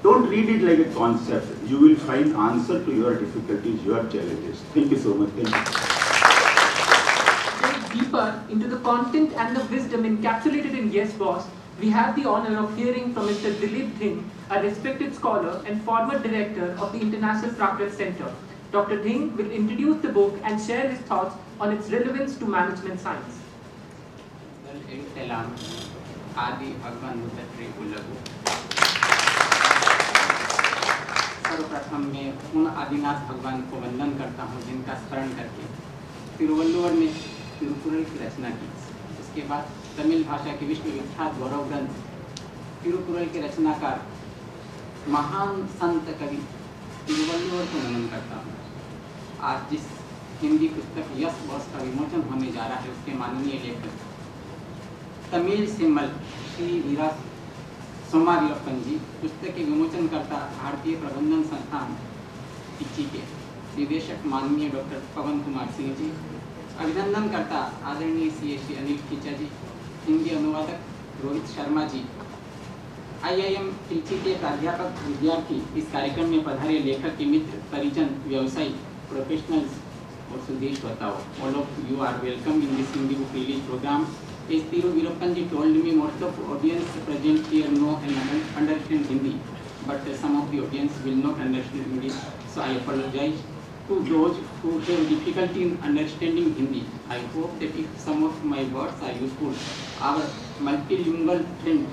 [SPEAKER 6] don't read it like a concept, you will find answer to your difficulties, your challenges. Thank you so much. Thank you.
[SPEAKER 2] Deeper into the content and the wisdom encapsulated in Yes Boss, we have the honor of hearing from Mr. Dilip Dhing, a respected scholar and former director of the International Fractal Center. Dr. Dhing will introduce the book and share his thoughts on its relevance to management science.
[SPEAKER 7] आदि भगवान बुद्ध श्री कुलगु। सर्वप्रथम मैं उन आदिनाथ भगवान को वंदन करता हूँ जिनका स्मरण करके तिरुवल्लुवर ने तिरुकुरल की रचना की। उसके बाद तमिल भाषा के विश्वविख्यात गौरव ग्रंथ तिरुकुरल के रचनाकार महान संत कवि तिरुवल्लुवर को नमन करता हूँ। आज जिस हिंदी पुस्तक यस बॉस का विमोचन होने जा रहा है, उसके माननीय लेखक तमिल सिम्बल श्री वीरा सोमा वीरप्पन जी, पुस्तक के विमोचन करता भारतीय प्रबंधन संस्थान तिच्ची के निदेशक माननीय डॉक्टर पवन कुमार सिंह जी, अभिनंदन करता आदरणीय श्री अनिल खीचा जी, हिंदी अनुवादक रोहित शर्मा जी, IIM तिच्ची के प्राध्यापक विद्यार्थी, इस कार्यक्रम में पधारे लेखक के मित्र परिजन व्यवसायी प्रोफेशनल्स और सुदेश बताओ, all of you are welcome in this Hindi book release program. As Thiru Virappan ji told me, most of audience present here know and understand Hindi, but some of the audience will not understand English, so I apologize to those who have difficulty in understanding Hindi. I hope that if some of my words are useful, our multilingual friend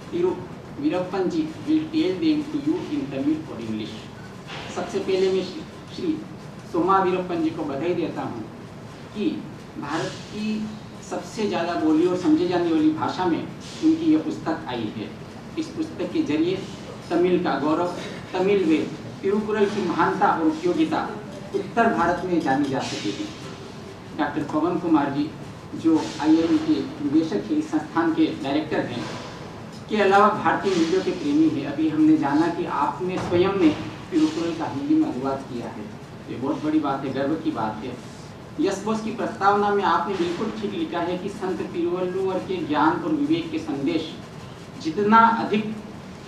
[SPEAKER 7] Thiru Virappan ji will tell them to you in Tamil or English. सबसे पहले मैं श्री सोमा वीरप्पन जी को बधाई देता हूँ कि भारत की सबसे ज़्यादा बोली और समझी जाने वाली भाषा में उनकी यह पुस्तक आई है। इस पुस्तक के जरिए तमिल का गौरव, तमिल वेद, तिरुकुरल की महानता और उपयोगिता उत्तर भारत में जानी जा सकेगी। डॉक्टर पवन कुमार जी जो IIM के निदेशक है, इस संस्थान के डायरेक्टर हैं, के अलावा भारतीय मूल्यों के प्रेमी हैं। अभी हमने जाना कि आपने स्वयं ने तिरुकुरल का हिंदी में अनुवाद किया है, ये बहुत बड़ी बात है, गर्व की बात है। यस बॉस की प्रस्तावना में आपने बिल्कुल ठीक लिखा है कि संत तिरुवल्लुवर के ज्ञान और विवेक के संदेश जितना अधिक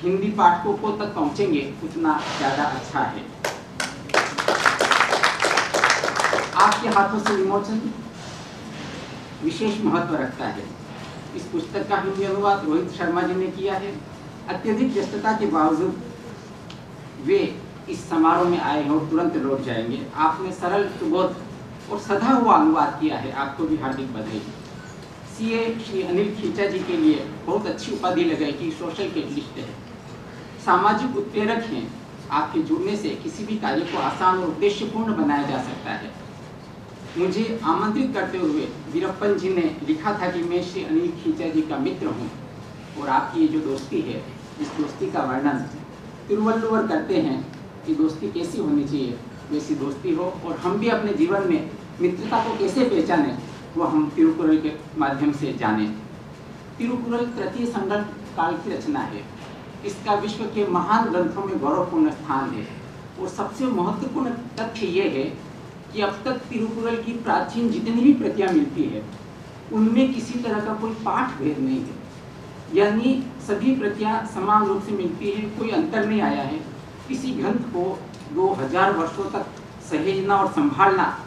[SPEAKER 7] हिंदी पाठकों को तक पहुंचेंगे उतना ज़्यादा अच्छा है। आपके हाथों से विमोचन विशेष महत्व रखता है। इस पुस्तक का हिंदी अनुवाद रोहित शर्मा जी ने किया है। अत्यधिक व्यस्तता के बावजूद वे इस समारोह में आए हैं और तुरंत लौट जाएंगे। आपने सरल, सुबोध और सधा हुआ अनुवाद किया है, आपको भी हार्दिक बधाई। CA श्री अनिल खीचा जी के लिए बहुत अच्छी उपाधि लगाई कि सोशल कैटलिस्ट है, सामाजिक उत्प्रेरक हैं। आपके जुड़ने से किसी भी कार्य को आसान और उद्देश्यपूर्ण बनाया जा सकता है। मुझे आमंत्रित करते हुए वीरप्पन जी ने लिखा था कि मैं श्री अनिल खीचा जी का मित्र हूँ और आपकी ये जो दोस्ती है, इस दोस्ती का वर्णन तिरुवल्लुवर करते हैं कि दोस्ती कैसी होनी चाहिए, वैसी दोस्ती हो और हम भी अपने जीवन में मित्रता को कैसे पहचानें वो हम तिरुकुरल के माध्यम से जानें। तिरुकुरल तृतीय संगम काल की रचना है। इसका विश्व के महान ग्रंथों में गौरवपूर्ण स्थान है और सबसे महत्वपूर्ण तथ्य ये है कि अब तक तिरुकुरल की प्राचीन जितनी भी प्रतियां मिलती है उनमें किसी तरह का कोई पाठ भेद नहीं है, यानी सभी प्रतियां समान रूप से मिलती है, कोई अंतर नहीं आया है। किसी ग्रंथ को 2000 वर्षों तक सहेजना और संभालना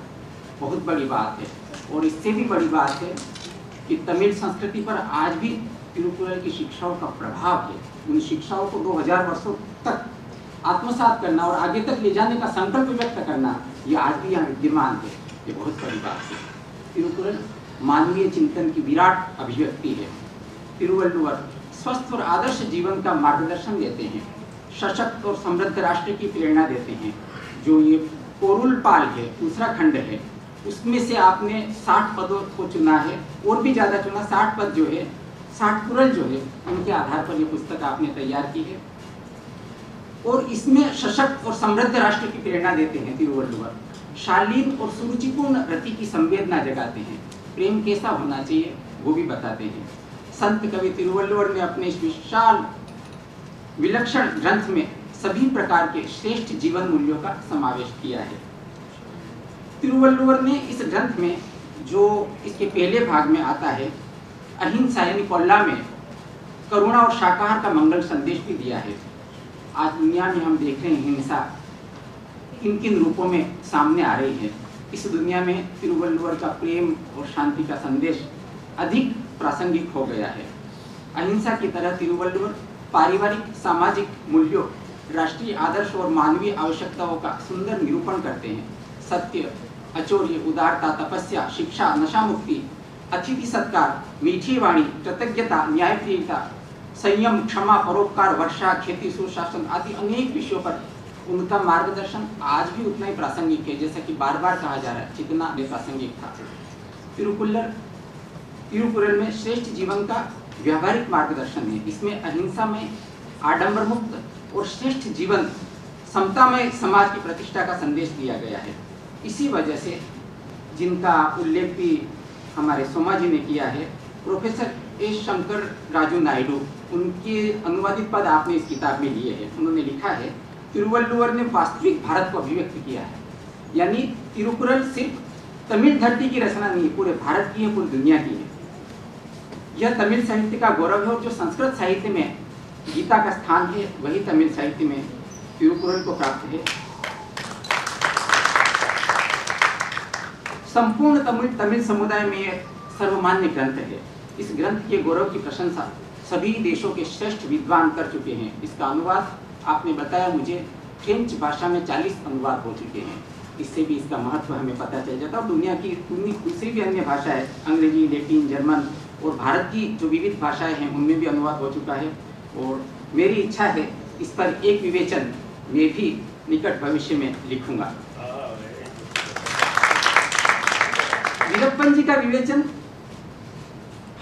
[SPEAKER 7] बहुत बड़ी बात है और इससे भी बड़ी बात है कि तमिल संस्कृति पर आज भी तिरुकुरल की शिक्षाओं का प्रभाव है। उन शिक्षाओं को 2000 वर्षों तक आत्मसात करना और आगे तक ले जाने का संकल्प व्यक्त करना, ये आज भी यहाँ विद्यमान है, ये बहुत बड़ी बात है। तिरुकुरल मानवीय चिंतन की विराट अभिव्यक्ति है। तिरुवल्लुवर स्वस्थ और आदर्श जीवन का मार्गदर्शन देते हैं, सशक्त और समृद्ध राष्ट्र की प्रेरणा देते हैं। जो ये पोरुल पाल है, दूसरा खंड है, उसमें से आपने 60 पदों को चुना है और भी ज़्यादा चुना। 60 पद जो है 60 कुरल जो है उनके आधार पर ये पुस्तक आपने तैयार की है और इसमें सशक्त और समृद्ध राष्ट्र की प्रेरणा देते हैं तिरुवल्लुवर। शालीन और सुरुचिपूर्ण रति की संवेदना जगाते हैं। प्रेम कैसा होना चाहिए वो भी बताते हैं। संत कवि तिरुवल्लुवर ने अपने इस विशाल विलक्षण ग्रंथ में सभी प्रकार के श्रेष्ठ जीवन मूल्यों का समावेश किया है। तिरुवल्लुवर ने इस ग्रंथ में जो इसके पहले भाग में आता है अहिंसा यानी कोल्ला में करुणा और शाकाहार का मंगल संदेश भी दिया है। आज दुनिया में हम देख रहे हैं हिंसा किन किन रूपों में सामने आ रही है। इस दुनिया में तिरुवल्लुवर का प्रेम और शांति का संदेश अधिक प्रासंगिक हो गया है। अहिंसा की तरह तिरुवल्लुवर पारिवारिक सामाजिक मूल्यों राष्ट्रीय आदर्श और मानवीय आवश्यकताओं का सुंदर निरूपण करते हैं। सत्य अचौर्य उदारता तपस्या शिक्षा नशा मुक्ति अतिथि सत्कार मीठी वाणी कृतज्ञता न्यायप्रियता संयम क्षमा परोपकार वर्षा खेती सुशासन आदि अनेक विषयों पर उनका मार्गदर्शन आज भी उतना ही प्रासंगिक है जैसा कि बार बार कहा जा रहा है जितना प्रासंगिक था। तिरुकुरल में श्रेष्ठ जीवन का व्यावहारिक मार्गदर्शन है। इसमें अहिंसा में आडंबर मुक्त और श्रेष्ठ जीवन समतामय समाज की प्रतिष्ठा का संदेश दिया गया है। इसी वजह से जिनका उल्लेख भी हमारे सोमा जी ने किया है प्रोफेसर एस शंकर राजू नायडू उनके अनुवादित पद आपने इस किताब में लिए हैं। उन्होंने लिखा है तिरुवल्लुवर ने वास्तविक भारत को अभिव्यक्त किया है, यानी तिरुकुरल सिर्फ तमिल धरती की रचना नहीं पूरे भारत की है पूरी दुनिया की है। यह तमिल साहित्य का गौरव है और जो संस्कृत साहित्य में गीता का स्थान है वही तमिल साहित्य में तिरुकुरल को प्राप्त है। संपूर्ण तमिल समुदाय में यह सर्वमान्य ग्रंथ है। इस ग्रंथ के गौरव की प्रशंसा सभी देशों के श्रेष्ठ विद्वान कर चुके हैं। इसका अनुवाद आपने बताया मुझे फ्रेंच भाषा में 40 अनुवाद हो चुके हैं। इससे भी इसका महत्व हमें पता चल जाता है। दुनिया की दूसरी भी अन्य भाषाएं अंग्रेजी लैटिन जर्मन और भारत की जो विविध भाषाएं हैं उनमें भी अनुवाद हो चुका है और मेरी इच्छा है इस पर एक विवेचन मैं भी निकट भविष्य में लिखूंगा। वीरप्पन जी का विवेचन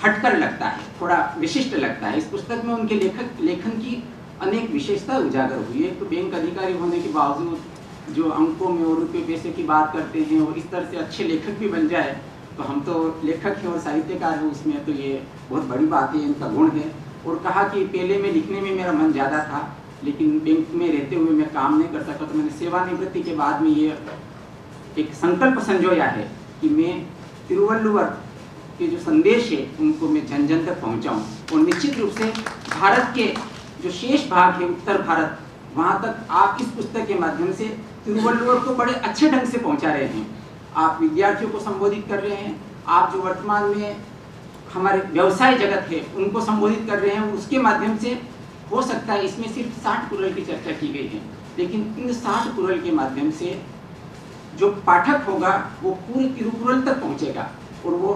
[SPEAKER 7] हटकर लगता है, थोड़ा विशिष्ट लगता है। इस पुस्तक में उनके लेखन की अनेक विशेषता उजागर हुई है। तो बैंक अधिकारी होने के बावजूद जो अंकों में और रुपये पैसे की बात करते हैं और इस तरह से अच्छे लेखक भी बन जाए तो हम तो लेखक हैं और साहित्यकार हैं उसमें तो ये बहुत बड़ी बात है, इनका गुण है। और कहा कि पहले में लिखने में मेरा मन ज़्यादा था लेकिन बैंक में रहते हुए मैं काम नहीं कर सका तो मैंने सेवानिवृत्ति के बाद में ये एक संकल्प संजोया है कि मैं तिरुवल्लुवर के जो संदेश है उनको मैं जन जन तक पहुँचाऊँ और निश्चित रूप से भारत के जो शेष भाग है उत्तर भारत वहाँ तक आप इस पुस्तक के माध्यम से तिरुवल्लुवर को बड़े अच्छे ढंग से पहुँचा रहे हैं। आप विद्यार्थियों को संबोधित कर रहे हैं, आप जो वर्तमान में हमारे व्यवसाय जगत है उनको संबोधित कर रहे हैं। उसके माध्यम से हो सकता है इसमें सिर्फ 60 कुरल की चर्चा की गई है लेकिन इन 60 कुरल के माध्यम से जो पाठक होगा वो पूरे तिरुकुरल तक पहुँचेगा और वो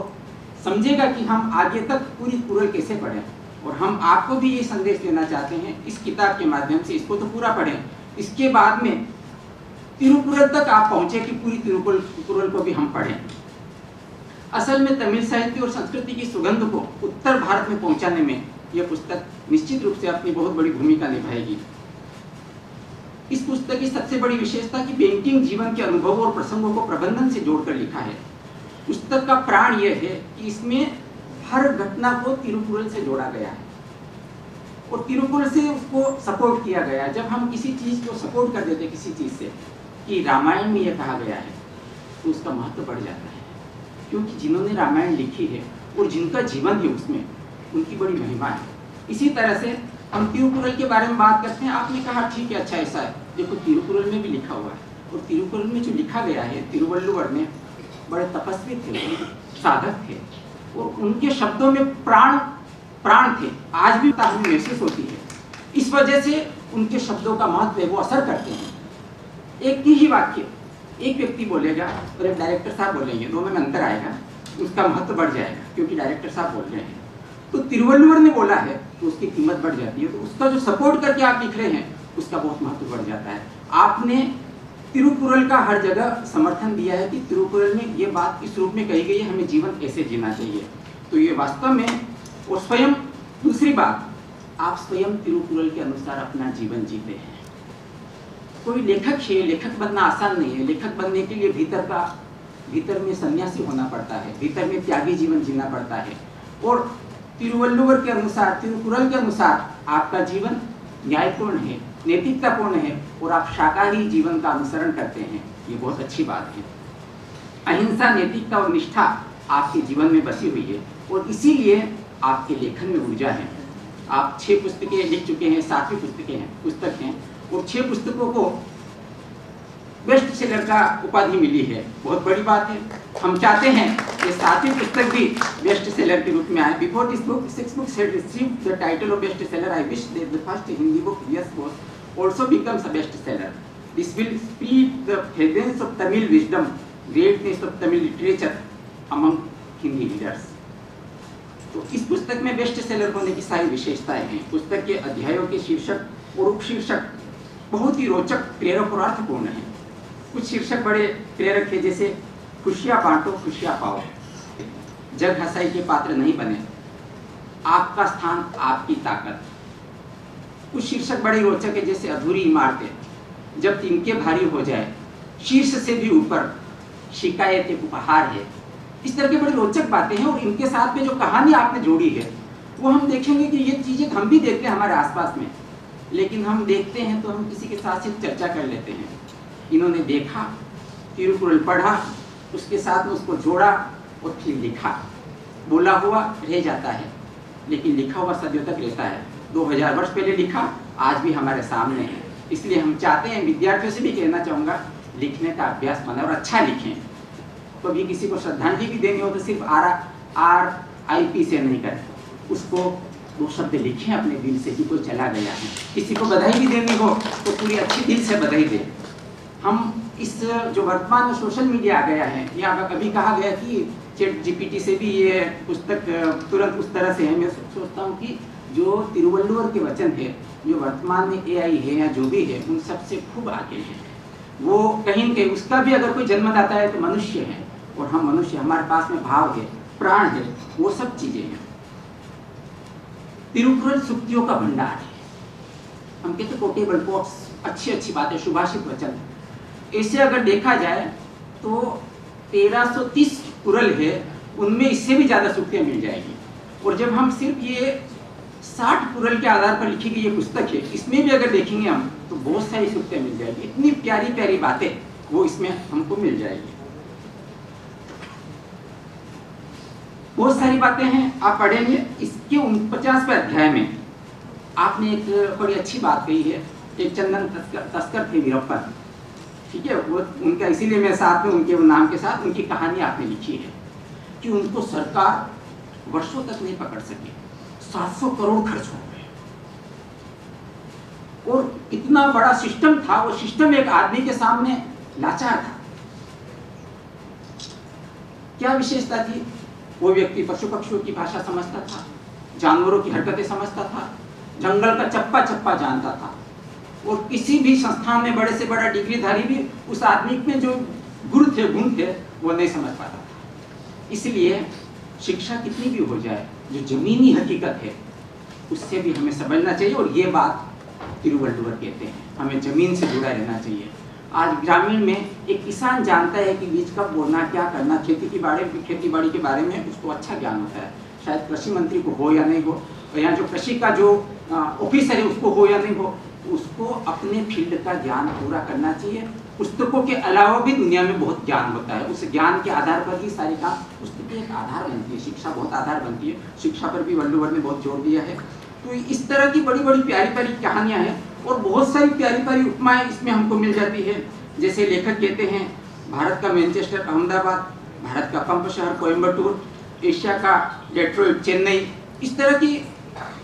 [SPEAKER 7] समझेगा कि हम आगे तक पूरी कुरल कैसे पढ़ें। और हम आपको भी ये संदेश देना चाहते हैं इस किताब के माध्यम से, इसको तो पूरा पढ़ें, इसके बाद में तिरुकुरल तक आप पहुँचे कि पूरी तिरुकुरल को भी हम पढ़ें। असल में तमिल साहित्य और संस्कृति की सुगंध को उत्तर भारत में पहुँचाने में यह पुस्तक निश्चित रूप से अपनी बहुत बड़ी भूमिका निभाएगी। इस पुस्तक की सबसे बड़ी विशेषता कि बैंकिंग जीवन के अनुभवों और प्रसंगों को प्रबंधन से जोड़कर लिखा है। पुस्तक का प्राण यह है कि इसमें हर घटना को तिरुकुरल से जोड़ा गया है और तिरुकुरल से उसको सपोर्ट किया गया है। जब हम किसी चीज़ को सपोर्ट कर देते किसी चीज़ से कि रामायण में यह कहा गया है तो उसका महत्व बढ़ जाता है क्योंकि जिन्होंने रामायण लिखी है और जिनका जीवन है उसमें उनकी बड़ी महिमा है। इसी तरह से हम तिरुकुरल के बारे में बात करते हैं। आपने कहा ठीक है अच्छा ऐसा है, देखो तिरुकुरल में भी लिखा हुआ है और तिरुकुरल में जो लिखा गया है तिरुवल्लुवर ने बड़े तपस्वी थे, साधक थे और उनके शब्दों में प्राण थे। आज भी हमें महसूस होती है। इस वजह से उनके शब्दों का महत्व है, वो असर करते हैं। एक ही वाक्य एक व्यक्ति बोलेगा और एक डायरेक्टर साहब बोलेंगे, दोनों में अंतर आएगा, उसका महत्व बढ़ जाएगा क्योंकि डायरेक्टर साहब बोल रहे हैं। तो तिरुवल्लुवर ने बोला है तो उसकी कीमत बढ़ जाती है। तो उसका जो सपोर्ट करके आप लिख रहे हैं उसका बहुत महत्व बढ़ जाता है। आपने तिरुकुरल का हर जगह समर्थन दिया है कि तिरुकुरल में ये बात इस रूप में कही गई है हमें जीवन कैसे जीना चाहिए। तो ये वास्तव में वो स्वयं दूसरी बात, आप स्वयं तिरुकुरल के अनुसार अपना जीवन जीते हैं। कोई लेखक है, लेखक बनना आसान नहीं है। लेखक बनने के लिए भीतर में सन्यासी होना पड़ता है, भीतर में त्यागी जीवन जीना पड़ता है। और तिरुवल्लुवर के अनुसार, तिरुकुरल के अनुसार आपका जीवन न्यायपूर्ण है, नैतिकतापूर्ण है और आप शाकाहारी जीवन का अनुसरण करते हैं। ये बहुत अच्छी बात है। अहिंसा, नैतिकता और निष्ठा आपके जीवन में बसी हुई है और इसीलिए आपके लेखन में ऊर्जा है। आप 6 पुस्तकें लिख चुके हैं, 7वीं पुस्तक हैं और 6 पुस्तकों को बेस्ट सेलर का उपाधि मिली है। बहुत बड़ी बात है। हम चाहते हैं कि 7वीं पुस्तक भी बेस्ट सेलर के रूप में आए। Before this book 6 books had received the title of best seller. I wish that the first Hindi book, Yes Boss, also becomes a best seller. This will spread the fragrance of Tamil wisdom, greatness of Tamil literature among Hindi readers. तो इस पुस्तक में best seller होने की सारी विशेषताएं हैं। पुस्तक के अध्यायों के शीर्षक और उपशीर्षक बहुत ही रोचक, प्रेरक और अर्थपूर्ण हैं। कुछ शीर्षक बड़े प्रेरक है, जैसे खुशियाँ बांटो खुशियाँ पाओ, जग हंसाई के पात्र नहीं बने, आपका स्थान आपकी ताकत। कुछ शीर्षक बड़े रोचक है, जैसे अधूरी इमारतें, जब तिनके भारी हो जाए, शीर्ष से भी ऊपर, शिकायत एक उपहार है। इस तरह की बड़ी रोचक बातें हैं और इनके साथ में जो कहानी आपने जोड़ी है वो हम देखेंगे कि ये चीज़ें हम भी देखते हैं हमारे आसपास में, लेकिन हम देखते हैं तो हम किसी के साथ सिर्फ चर्चा कर लेते हैं। इन्होंने देखा, तिरुकुरल पढ़ा, उसके साथ में उसको जोड़ा और फिर लिखा। बोला हुआ रह जाता है लेकिन लिखा हुआ सदियों तक रहता है। 2000 वर्ष पहले लिखा, आज भी हमारे सामने है। इसलिए हम चाहते हैं, विद्यार्थियों से भी कहना चाहूँगा, लिखने का अभ्यास बनाएं और अच्छा लिखें। कभी किसी को श्रद्धांजलि भी देनी हो तो सिर्फ RIP से नहीं करें, उसको 2 शब्द लिखें अपने दिल से कि कोई चला गया है। किसी को बधाई भी देनी हो तो पूरी अच्छी दिल से बधाई दें। हम इस जो वर्तमान में सोशल मीडिया आ गया है, यहाँ कभी कहा गया कि ChatGPT से भी ये पुस्तक तुरंत उस तरह से है। मैं सोचता हूँ कि जो तिरुवल्लुवर के वचन है, जो वर्तमान में AI है या जो भी है, उन सबसे खूब आगे है। वो कहीं न कहीं उसका भी अगर कोई जन्मदाता है तो मनुष्य है और हम मनुष्य, हमारे पास में भाव है, प्राण है, वो सब चीजें हैं। तिरुकुरल सूक्तियों का भंडार है। हम कहते कोटेबल कोट्स, अच्छी बातें, सुभाषित वचन। ऐसे अगर देखा जाए तो 1330 कुरल है, उनमें इससे भी ज्यादा सूक्तियां मिल जाएगी। और जब हम सिर्फ ये 60 कुरल के आधार पर लिखी गई ये पुस्तक है, इसमें भी अगर देखेंगे हम तो बहुत सारी सूक्तियां मिल जाएगी। इतनी प्यारी प्यारी बातें वो इसमें हमको मिल जाएगी। बहुत सारी बातें हैं, आप पढ़ेंगे। इसके 49वें अध्याय में आपने एक बड़ी अच्छी बात कही है। एक चंदन तस्कर थे वीरप्पन, ठीक है, वो उनका, इसीलिए मैं साथ में उनके नाम के साथ उनकी कहानी आपने लिखी है कि उनको सरकार वर्षों तक नहीं पकड़ सकी, 700 करोड़ खर्च हो गए और इतना बड़ा सिस्टम था। वो सिस्टम एक आदमी के सामने लाचार था। क्या विशेषता थी? वो व्यक्ति पशु पक्षियों की भाषा समझता था, जानवरों की हरकतें समझता था, जंगल का चप्पा चप्पा जानता था और किसी भी संस्थान में बड़े से बड़ा डिग्रीधारी भी उस आदमी में जो गुण थे वो नहीं समझ पाता था। इसलिए शिक्षा कितनी भी हो जाए, जो जमीनी हकीकत है उससे भी हमें समझना चाहिए। और ये बात तिरुवल्लुवर कहते हैं, हमें जमीन से जुड़ा रहना चाहिए। आज ग्रामीण में एक किसान जानता है कि बीज कब बोना, क्या करना, खेती बाड़ी के बारे में उसको अच्छा ज्ञान होता है। शायद कृषि मंत्री को हो या नहीं हो, और यहाँ जो कृषि का जो ऑफिसर है उसको हो या नहीं हो, उसको अपने फील्ड का ज्ञान पूरा करना चाहिए। पुस्तकों के अलावा भी दुनिया में बहुत ज्ञान होता है, उस ज्ञान के आधार पर ही सारी काम, पुस्तकें एक आधार बनती है, शिक्षा बहुत आधार बनती है। शिक्षा पर भी वल्लुवर ने बहुत जोर दिया है। तो इस तरह की बड़ी बड़ी प्यारी प्यारी कहानियाँ हैं और बहुत सारी प्यारी प्यारी उपमाएं इसमें हमको मिल जाती है। जैसे लेखक कहते हैं, भारत का मैनचेस्टर अहमदाबाद, भारत का पंप शहर कोयम्बटूर, एशिया का डेट्रॉइट चेन्नई। इस तरह की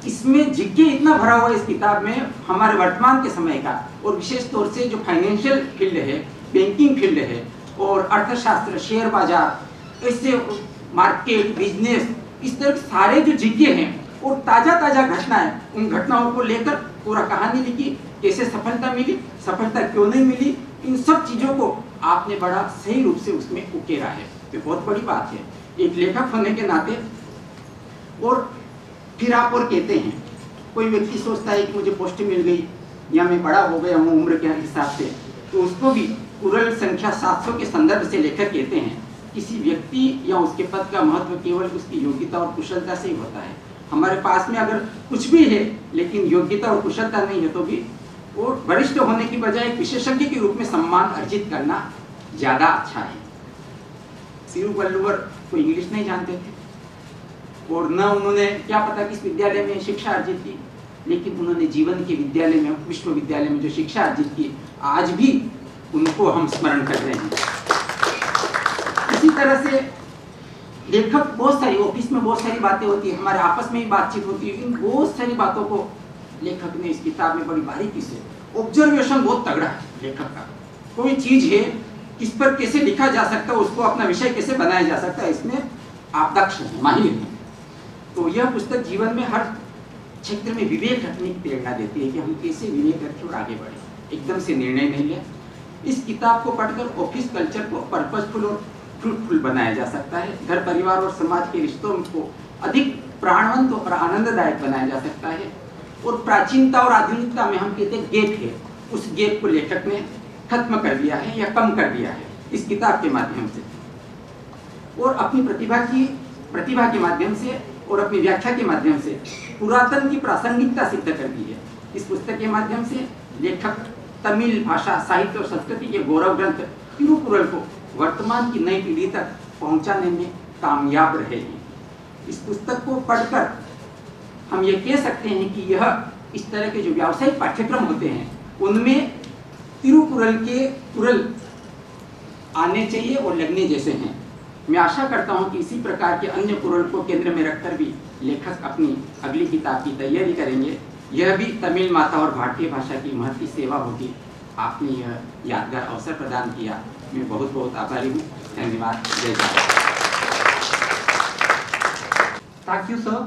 [SPEAKER 7] इसमें जिज्ञे इतना भरा हुआ है इस किताब में हमारे वर्तमान के समय का, और विशेष तौर से जो फाइनेंशियल फील्ड है, बैंकिंग फील्ड है और अर्थशास्त्र, शेयर बाजार, ऐसे मार्केट, बिजनेस, इस तरह के सारे जो जिज्ञे हैं और ताज़ा घटनाएं, उन घटनाओं को लेकर पूरा कहानी लिखी। कैसे सफलता मिली, सफलता क्यों नहीं मिली, इन सब चीज़ों को आपने बड़ा सही रूप से उसमें उकेरा है। तो बहुत बड़ी बात है एक लेखक होने के नाते। और फिर आप और कहते हैं, कोई व्यक्ति सोचता है कि मुझे पोस्ट मिल गई या मैं बड़ा हो गया हूँ उम्र के हिसाब से, तो उसको भी कुरल संख्या 700 के संदर्भ से लेकर कहते हैं किसी व्यक्ति या उसके पद का महत्व केवल उसकी योग्यता और कुशलता से ही होता है। हमारे पास में अगर कुछ भी है लेकिन योग्यता और कुशलता नहीं है तो भी वो वरिष्ठ होने की बजाय एक विशेषज्ञ के रूप में सम्मान अर्जित करना ज्यादा अच्छा है। तिरुवल्लुवर को इंग्लिश नहीं जानते थे और न उन्होंने क्या पता किस विद्यालय में शिक्षा अर्जित की, लेकिन उन्होंने जीवन के विद्यालय में, विश्वविद्यालय में जो शिक्षा अर्जित की, आज भी उनको हम स्मरण कर रहे हैं। इसी तरह से लेखक बहुत सारी, ऑफिस में बहुत सारी बातें होती है, हमारे आपस में ही बातचीत होती है, इन बहुत सारी बातों को लेखक ने इस किताब में बड़ी बारीकी से, ऑब्जर्वेशन बहुत तगड़ा है लेखक का। कोई चीज है इस पर कैसे लिखा जा सकता है, उसको अपना विषय कैसे बनाया जा सकता है, इसमें आप दक्ष हैं, माहिर हैं। तो यह पुस्तक जीवन में हर क्षेत्र में विवेक रखने की प्रेरणा देती है कि हम कैसे विवेक रखें और आगे बढ़े, एकदम से निर्णय नहीं लें। इस किताब को पढ़कर ऑफिस कल्चर को पर्पसफुल और फ्रूटफुल बनाया जा सकता है, घर परिवार और समाज के रिश्तों को अधिक प्राणवंत और आनंददायक बनाया जा सकता है। और प्राचीनता और आधुनिकता में हम कहते हैं गैप है, उस गैप को लेखक ने खत्म कर दिया है या कम कर दिया है इस किताब के माध्यम से, और अपनी प्रतिभा के माध्यम से और अपनी व्याख्या के माध्यम से पुरातन की प्रासंगिकता सिद्ध कर दी है। इस पुस्तक के माध्यम से लेखक तमिल भाषा, साहित्य और संस्कृति के गौरव ग्रंथ तिरुकुरल को वर्तमान की नई पीढ़ी तक पहुंचाने में कामयाब रहेगी। इस पुस्तक को पढ़कर हम ये कह सकते हैं कि यह इस तरह के जो व्यावसायिक पाठ्यक्रम होते हैं उनमें तिरुकुरल के कुरल आने चाहिए और लगने जैसे हैं। मैं आशा करता हूं कि इसी प्रकार के अन्य कुरल को केंद्र में रखकर भी लेखक अपनी अगली किताब की तैयारी करेंगे। यह भी तमिल माता और भारतीय भाषा की महती सेवा होगी। आपने यह यादगार अवसर प्रदान किया, मैं बहुत बहुत आभारी हूँ। धन्यवाद। जय हिंद।
[SPEAKER 2] Thank you, sir.